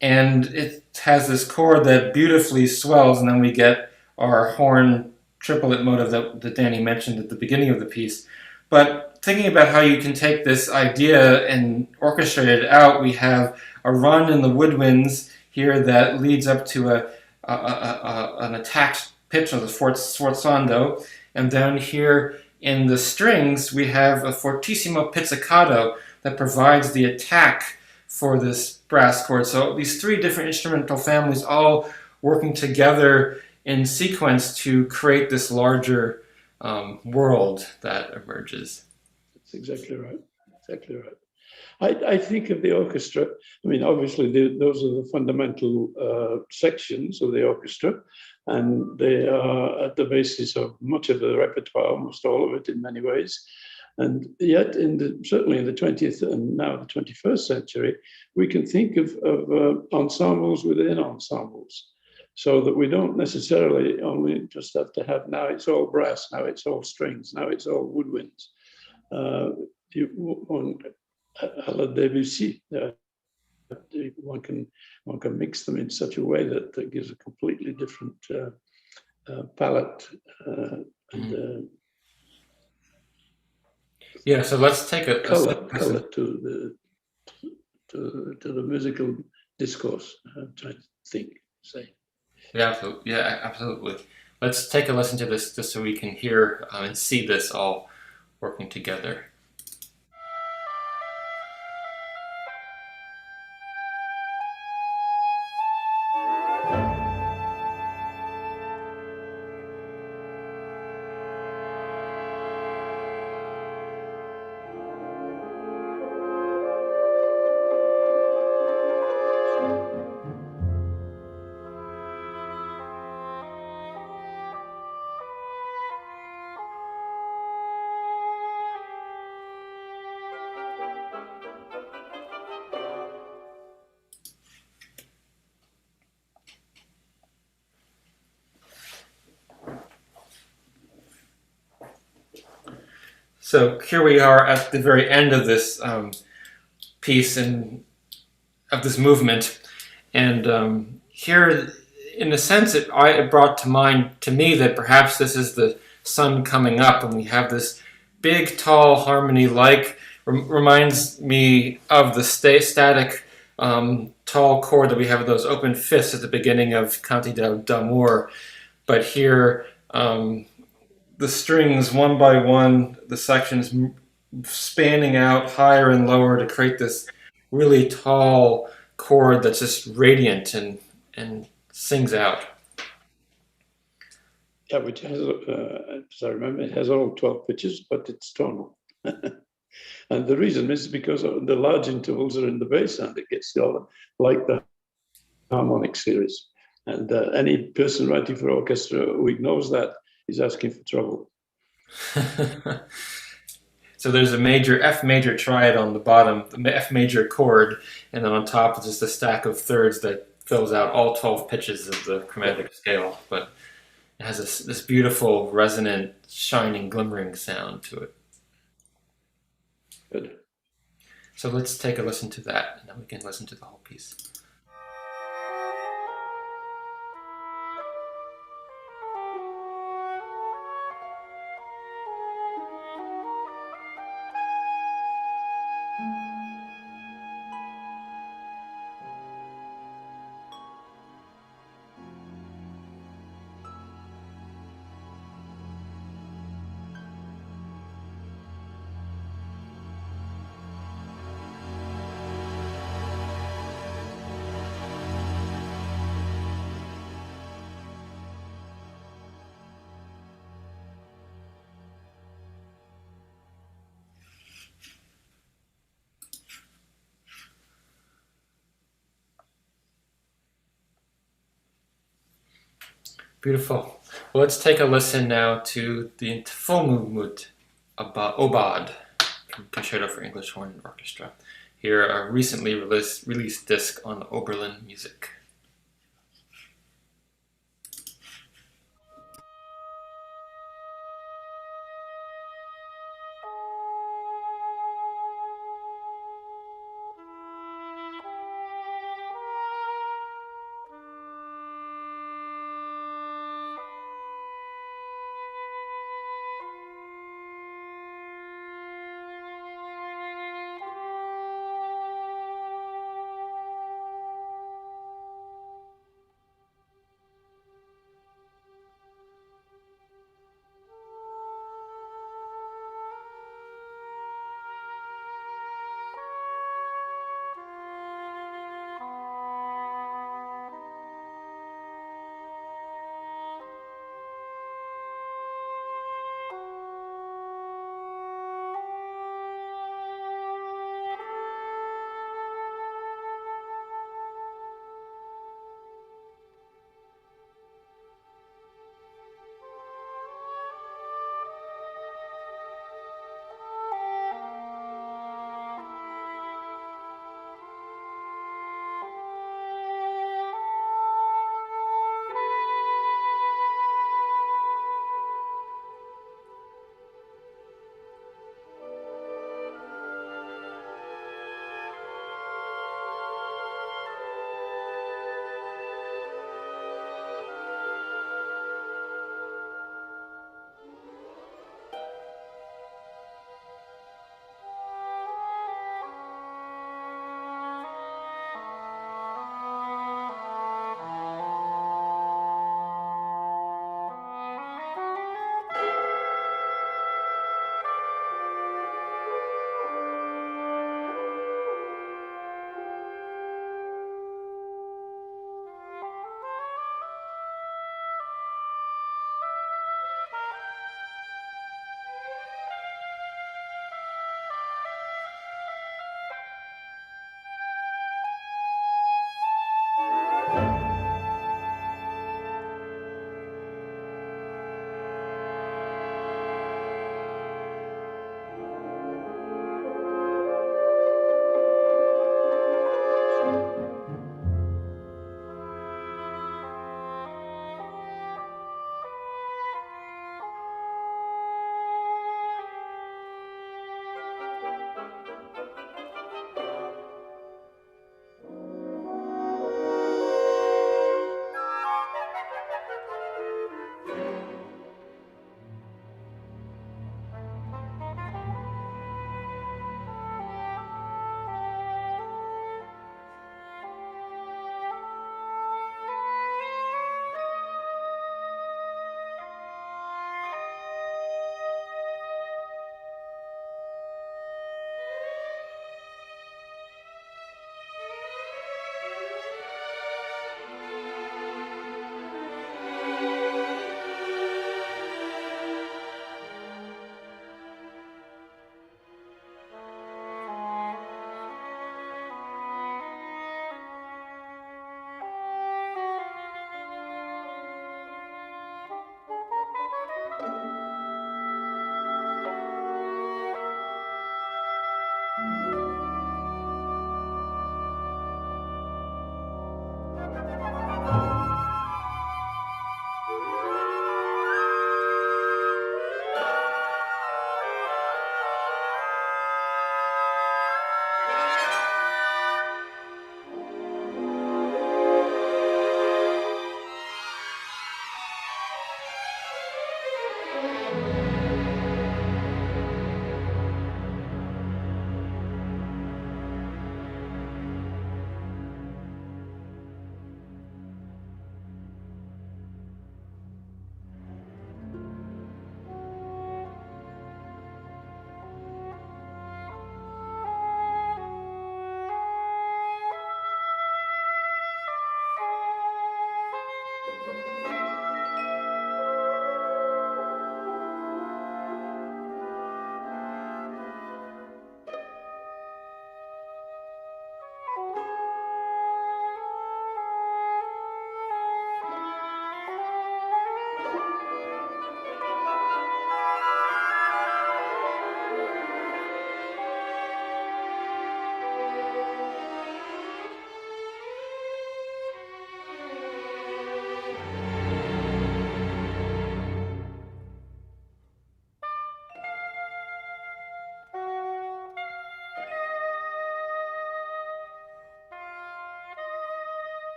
and it has this chord that beautifully swells, and then we get our horn triplet motive that Dani mentioned at the beginning of the piece. But thinking about how you can take this idea and orchestrate it out, we have a run in the woodwinds here that leads up to an attacked pitch of the sforzando. And down here in the strings, we have a fortissimo pizzicato that provides the attack for this brass chord. So these three different instrumental families all working together in sequence to create this larger world that emerges. That's exactly right. Exactly right. I think of the orchestra, I mean, obviously those are the fundamental sections of the orchestra, and they are at the basis of much of the repertoire, almost all of it in many ways. And yet, certainly in the 20th and now the 21st century, we can think of ensembles within ensembles, so that we don't necessarily only just have to have, now it's all brass, now it's all strings, now it's all woodwinds. À la Debussy, one can mix them in such a way that gives a completely different palette. Yeah, so let's take a color to the musical discourse. I'm trying to say. Yeah, absolutely. Let's take a listen to this just so we can hear and see this all working together. So here we are at the very end of this piece and of this movement, and here, in a sense, it brought to mind to me that perhaps this is the sun coming up, and we have this big, tall harmony, like reminds me of the static tall chord that we have with those open fifths at the beginning of Canti d'Amour, but here. The strings, one by one, the sections spanning out higher and lower to create this really tall chord that's just radiant and sings out. Yeah, which has, as I remember, it has all 12 pitches, but it's tonal. And the reason is because the large intervals are in the bass and it gets like the harmonic series. And any person writing for orchestra who ignores that is asking for trouble. So there's a major F major triad on the bottom, the F major chord, and then on top is just a stack of thirds that fills out all 12 pitches of the chromatic scale. But it has this beautiful, resonant, shining, glimmering sound to it. Good. So let's take a listen to that, and then we can listen to the whole piece. Beautiful. Well, let's take a listen now to the full movement of Aubade, Concerto for English Horn and Orchestra. Here, a recently released disc on Oberlin Music.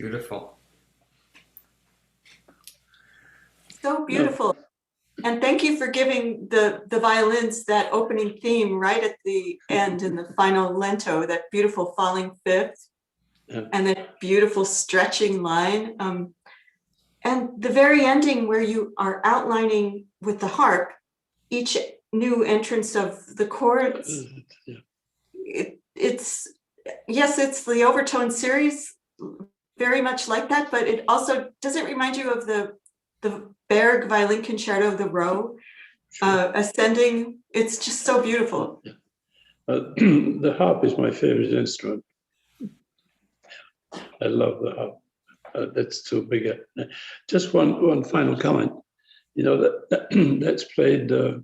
Beautiful. So beautiful. And thank you for giving the violins that opening theme right at the end in the final lento, that beautiful falling fifth, and that beautiful stretching line. And the very ending where you are outlining with the harp each new entrance of the chords. It's the overtone series, very much like that, but it also, does it remind you of the Berg violin concerto, the Row, ascending? It's just so beautiful. The harp is my favorite instrument. I love the harp. That's too big. Just one final comment. You know, that's played by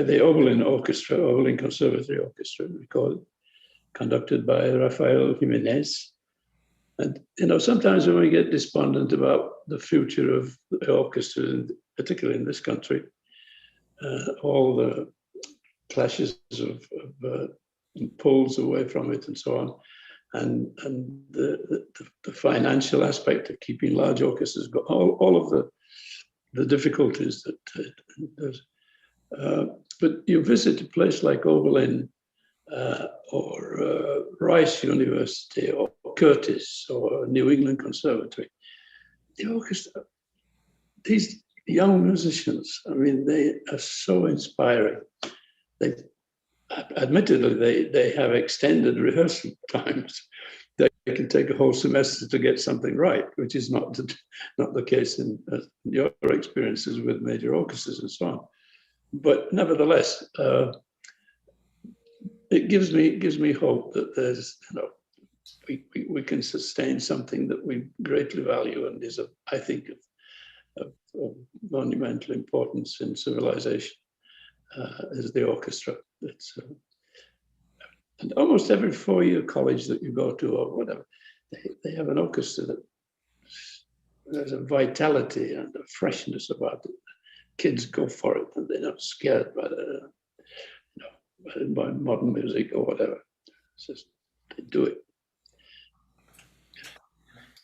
the Oberlin Orchestra, Oberlin Conservatory Orchestra, recorded, conducted by Rafael Jimenez. And, you know, sometimes when we get despondent about the future of the orchestra, particularly in this country, all the clashes of pulls away from it and so on, and the financial aspect of keeping large orchestras, all of the difficulties that it does. But you visit a place like Oberlin or Rice University or Curtis or New England Conservatory, the orchestra, these young musicians, I mean, they are so inspiring. Admittedly, they have extended rehearsal times. They can take a whole semester to get something right, which is not the case in your experiences with major orchestras and so on. But nevertheless, it gives me hope that there's, you know, we can sustain something that we greatly value and is, I think, of monumental importance in civilization, is the orchestra. It's and almost every four-year college that you go to or whatever, they have an orchestra that there's a vitality and a freshness about it. Kids go for it and they're not scared by by modern music or whatever. It's just, they do it.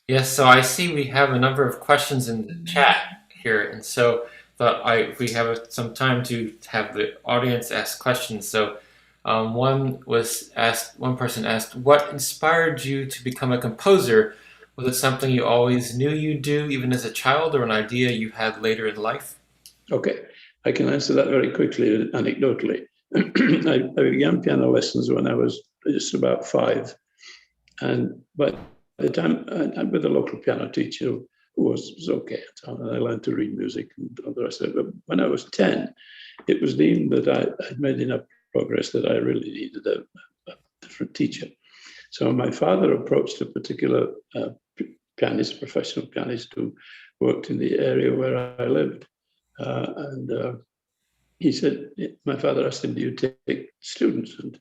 Yes, so I see we have a number of questions in the chat here, and so thought we have some time to have the audience ask questions. So one person asked, what inspired you to become a composer? Was it something you always knew you'd do, even as a child, or an idea you had later in life? Okay, I can answer that very quickly, anecdotally. I began piano lessons when I was just about 5. And by the time, I'm with a local piano teacher who was okay at the time, and I learned to read music and all the rest of it. But when I was 10, it was deemed that I'd made enough progress that I really needed a different teacher. So my father approached a particular pianist, professional pianist, who worked in the area where I lived. And he said, my father asked him, do you take students? And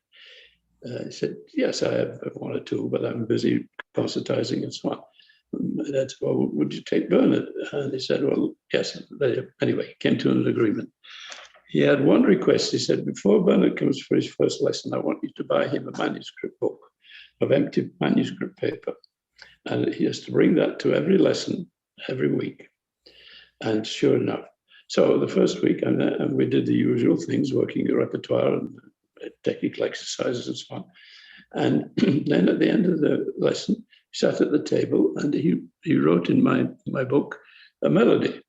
he said, yes, I have 1 or 2, but I'm busy concertizing and so on. My dad said, well, would you take Bernard? And he said, well, yes. Anyway, he came to an agreement. He had one request. He said, before Bernard comes for his first lesson, I want you to buy him a manuscript book of empty manuscript paper. And he has to bring that to every lesson, every week. And sure enough, so the first week, and we did the usual things, working the repertoire and technical exercises and so on. And then at the end of the lesson, he sat at the table and he wrote in my book a melody.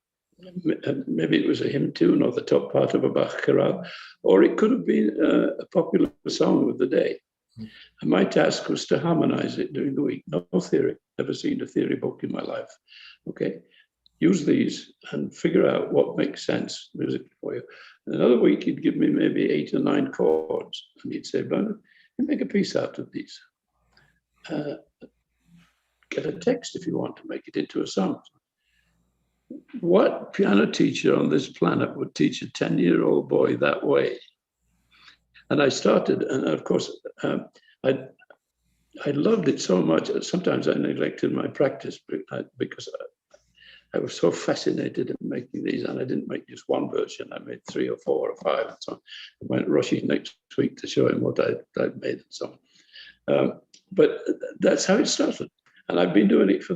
Maybe it was a hymn tune or the top part of a Bach chorale, or it could have been a popular song of the day. And my task was to harmonize it during the week. No theory, never seen a theory book in my life. Okay. Use these and figure out what makes sense musically for you. And another week, he'd give me maybe 8 or 9 chords, and he'd say, Bernard, you make a piece out of these. Get a text if you want to make it into a song. What piano teacher on this planet would teach a 10-year-old boy that way? And I started, and of course, I loved it so much. Sometimes I neglected my practice because I was so fascinated in making these, and I didn't make just one version. I made 3 or 4 or 5 and so on. I went rushing next week to show him what I'd made and so on. But that's how it started. and I've been doing it for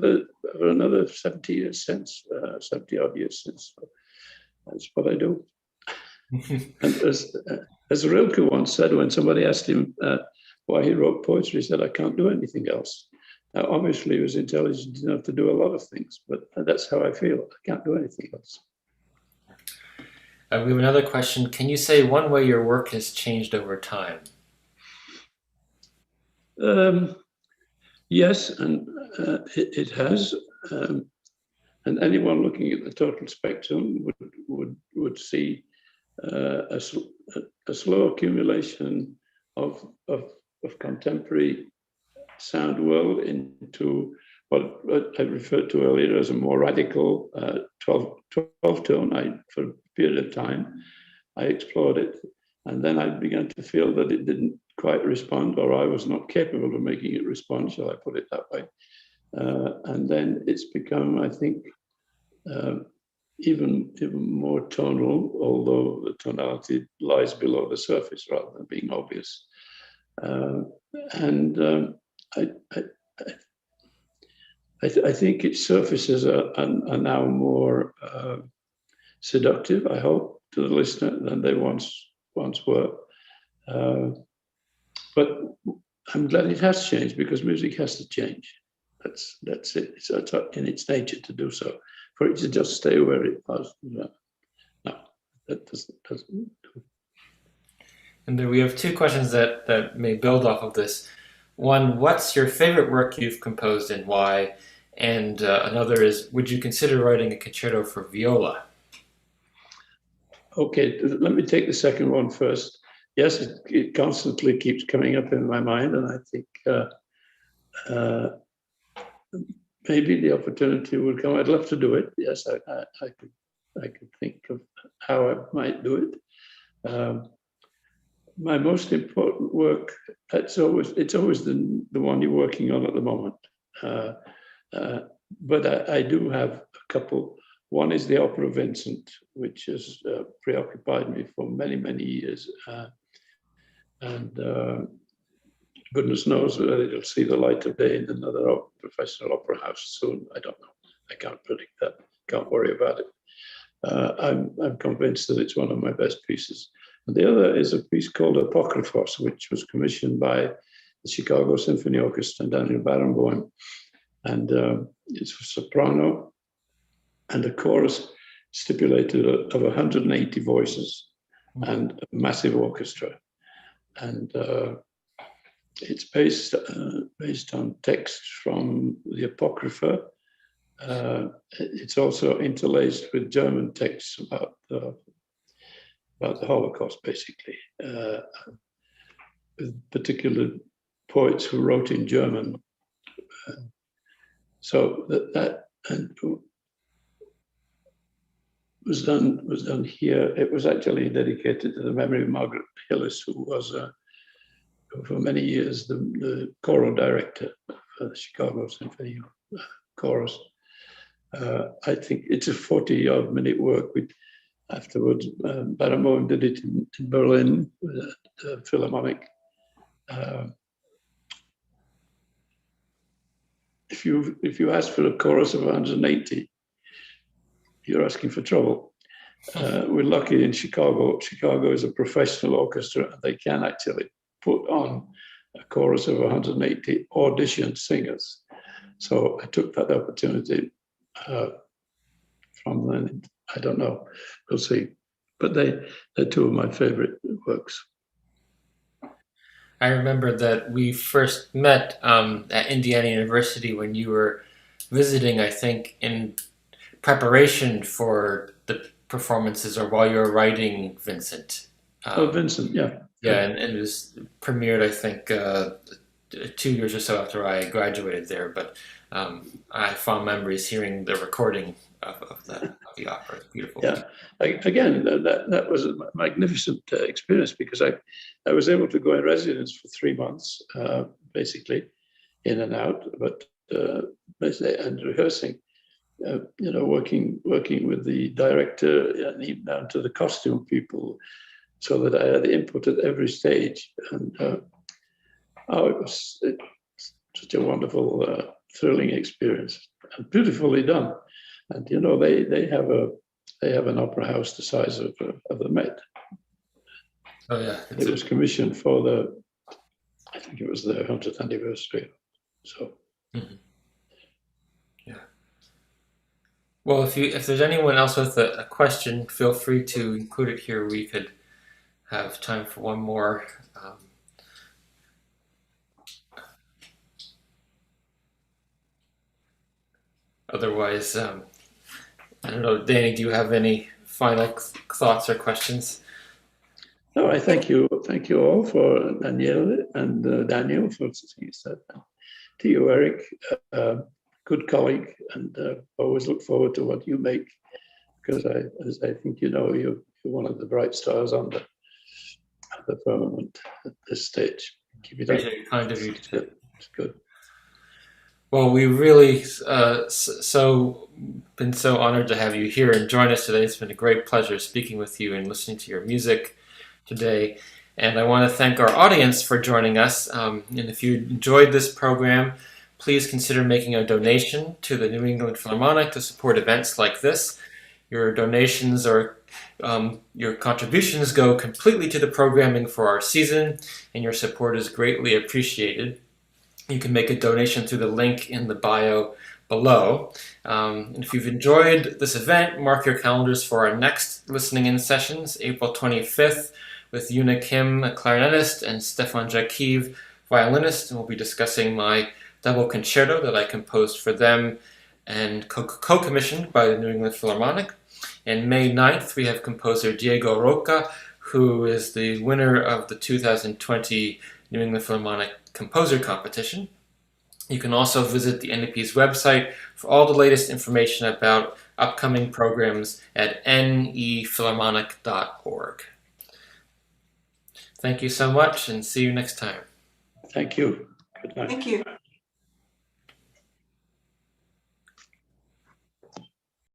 another 70 years since, 70 odd years since. So that's what I do. And as Rilke once said, when somebody asked him why he wrote poetry, he said, "I can't do anything else." Now, obviously, he was intelligent enough to do a lot of things, but that's how I feel. I can't do anything else. We have another question. Can you say one way your work has changed over time? Yes, and it has. And anyone looking at the total spectrum would see a slow accumulation of contemporary sound world into what I referred to earlier as a more radical 12 tone. For a period of time, I explored it, and then I began to feel that it didn't quite respond, or I was not capable of making it respond, shall I put it that way. And then it's become, I think, even more tonal, although the tonality lies below the surface rather than being obvious. I think its surfaces are now more seductive, I hope, to the listener than they once were. But I'm glad it has changed, because music has to change. That's it. It's in its nature to do so. For it to just stay where it was, no, that doesn't do. And then we have two questions that may build off of this. One, what's your favorite work you've composed and why? And another is, would you consider writing a concerto for viola? Okay, let me take the second one first. Yes, it constantly keeps coming up in my mind, and I think maybe the opportunity will come. I'd love to do it. Yes, I could think of how I might do it. My most important work, it's always the one you're working on at the moment. But I do have a couple. One is the opera Vincent, which has preoccupied me for many, many years. And goodness knows whether it'll see the light of day in another professional opera house soon. I don't know. I can't predict that. Can't worry about it. I'm convinced that it's one of my best pieces. And the other is a piece called Apocryphos, which was commissioned by the Chicago Symphony Orchestra and Daniel Barenboim. And it's for soprano and a chorus stipulated of 180 voices and a massive orchestra. And it's based on texts from the Apocrypha. It's also interlaced with German texts about the Holocaust, basically, with particular poets who wrote in German. So that was done here. It was actually dedicated to the memory of Margaret Hillis, who was for many years the choral director for the Chicago Symphony Chorus. I think it's a 40-odd minute work. Afterwards, Barenboim did it in Berlin with the Philharmonic. If you ask for a chorus of 180, you're asking for trouble. We're lucky in Chicago. Chicago is a professional orchestra, and they can actually put on a chorus of 180 audition singers. So I took that opportunity from then. I don't know. We'll see. But they're two of my favorite works. I remember that we first met at Indiana University when you were visiting, I think, in preparation for the performances or while you were writing Vincent. Vincent, yeah. Yeah, and it was premiered, I think, 2 years or so after I graduated there. But I have fond memories hearing the recording of the opera. It's beautiful. Yeah, again, that was a magnificent experience, because I was able to go in residence for 3 months, basically, in and out, but and rehearsing, working with the director and even down to the costume people, so that I had input at every stage. And it was such a wonderful thrilling experience and beautifully done. And you know, they have an opera house the size of the Met. Oh yeah, It was commissioned for I think it was the 100th anniversary. So. Mm-hmm. Yeah. Well, if there's anyone else with a question, feel free to include it here. We could have time for one more. Otherwise, I don't know, Dani, do you have any final thoughts or questions? No, I thank you all for Danielle and Daniel for things that. To you, Eric, good colleague, and always look forward to what you make, because as I think you know, you're one of the bright stars on the firmament at this stage. Keep it up. Appreciate it. Kind of you. It's good. Well, we really been so honored to have you here and join us today. It's been a great pleasure speaking with you and listening to your music today. And I want to thank our audience for joining us. And if you enjoyed this program, please consider making a donation to the New England Philharmonic to support events like this. Your donations or your contributions go completely to the programming for our season, and your support is greatly appreciated. You can make a donation through the link in the bio below. And if you've enjoyed this event, mark your calendars for our next listening in sessions, April 25th, with Yuna Kim, a clarinetist, and Stefan Jakiv, violinist, and we'll be discussing my double concerto that I composed for them and co-commissioned by the New England Philharmonic. And May 9th, we have composer Diego Roca, who is the winner of the 2020 New England Philharmonic Composer Competition. You can also visit the NEP's website for all the latest information about upcoming programs at nephilharmonic.org. Thank you so much, and see you next time. Thank you. Good night. Thank you.